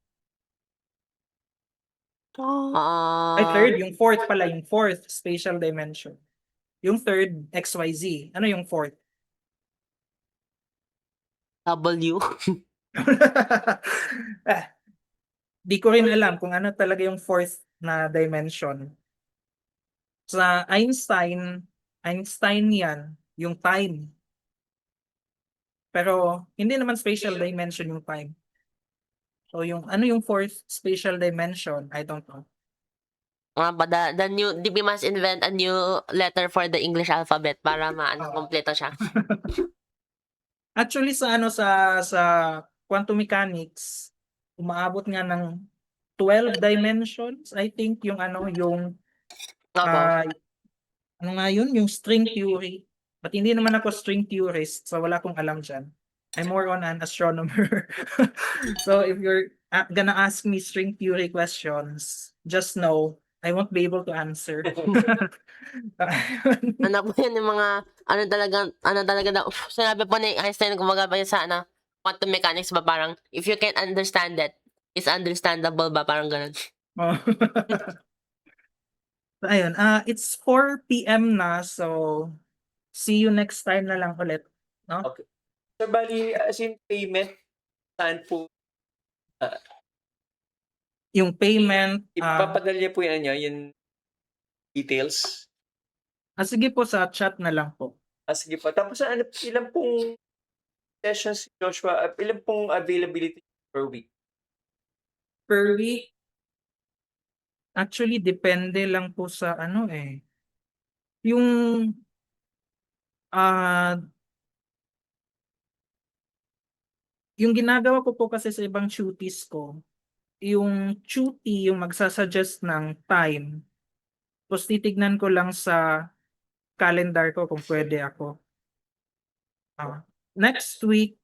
S1: Ay, third, yung fourth pala, yung fourth spatial dimension. Yung third, XYZ. Ano yung fourth?
S3: W.
S1: Di ko rin alam kung ano talaga yung fourth na dimension. Sa Einstein yan, yung time. Pero hindi naman spatial dimension yung time. So yung ano yung fourth spatial dimension, I don't know.
S3: We must invent a new letter for the English alphabet para kompleto siya.
S1: Actually sa quantum mechanics, umaabot nga ng 12 dimensions, I think yung
S3: Opo.
S1: ano nga yun, yung string theory. But hindi naman ako string theorist, so wala akong alam dyan. I'm more on an astronomer. So if you're gonna ask me string theory questions, just know I won't be able to answer.
S3: Ano po yun yung mga ano talaga daw sinabi po ni Einstein kumbaga ba yun sa quantum mechanics ba parang if you can't understand it, it's understandable ba parang ganun.
S1: Oh. So, ayun, it's 4 p.m. na, so see you next time na lang ulit, no?
S2: Okay. So, bali, as in payment, saan po,
S1: Yung payment,
S2: ipapadala niyo po yung ano, yung details?
S1: sige po sa chat na lang po.
S2: Sige po. Tapos, ilan pong sessions si Joshua, ilan pong availability per week?
S1: Per week, actually depende lang po sa yung ah yung ginagawa ko po kasi sa ibang tuties ko, yung tutie yung magsasuggest ng time. Tapos titignan ko lang sa calendar ko kung pwede ako. Next week,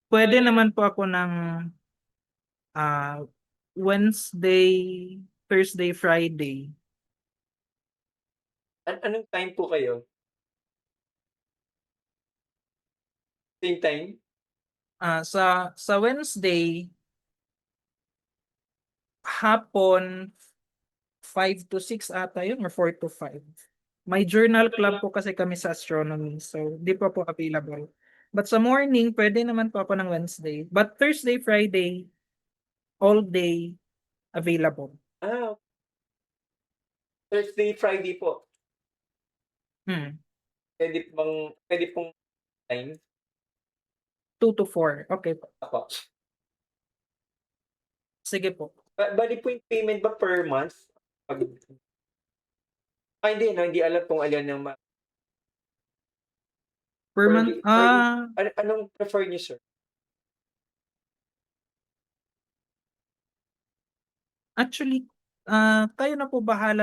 S1: pwede naman po ako ng Wednesday, Thursday, Friday.
S2: Anong time po kayo? Same time?
S1: Sa Wednesday, hapon, 5 to 6 ata yun or 4 to 5. May journal club po kasi kami sa astronomy, so di pa po available. But sa morning, pwede naman po ako ng Wednesday. But Thursday, Friday, all day available.
S2: Thursday, Friday po. Pwede pong time?
S1: 2 to 4. Okay po.
S2: Ako.
S1: Sige po.
S2: Bali po yung payment ba per month? Hindi, no? Hindi alam kung alin ang
S1: Per month,
S2: anong prefer niyo, sir?
S1: actually, kayo na po bahala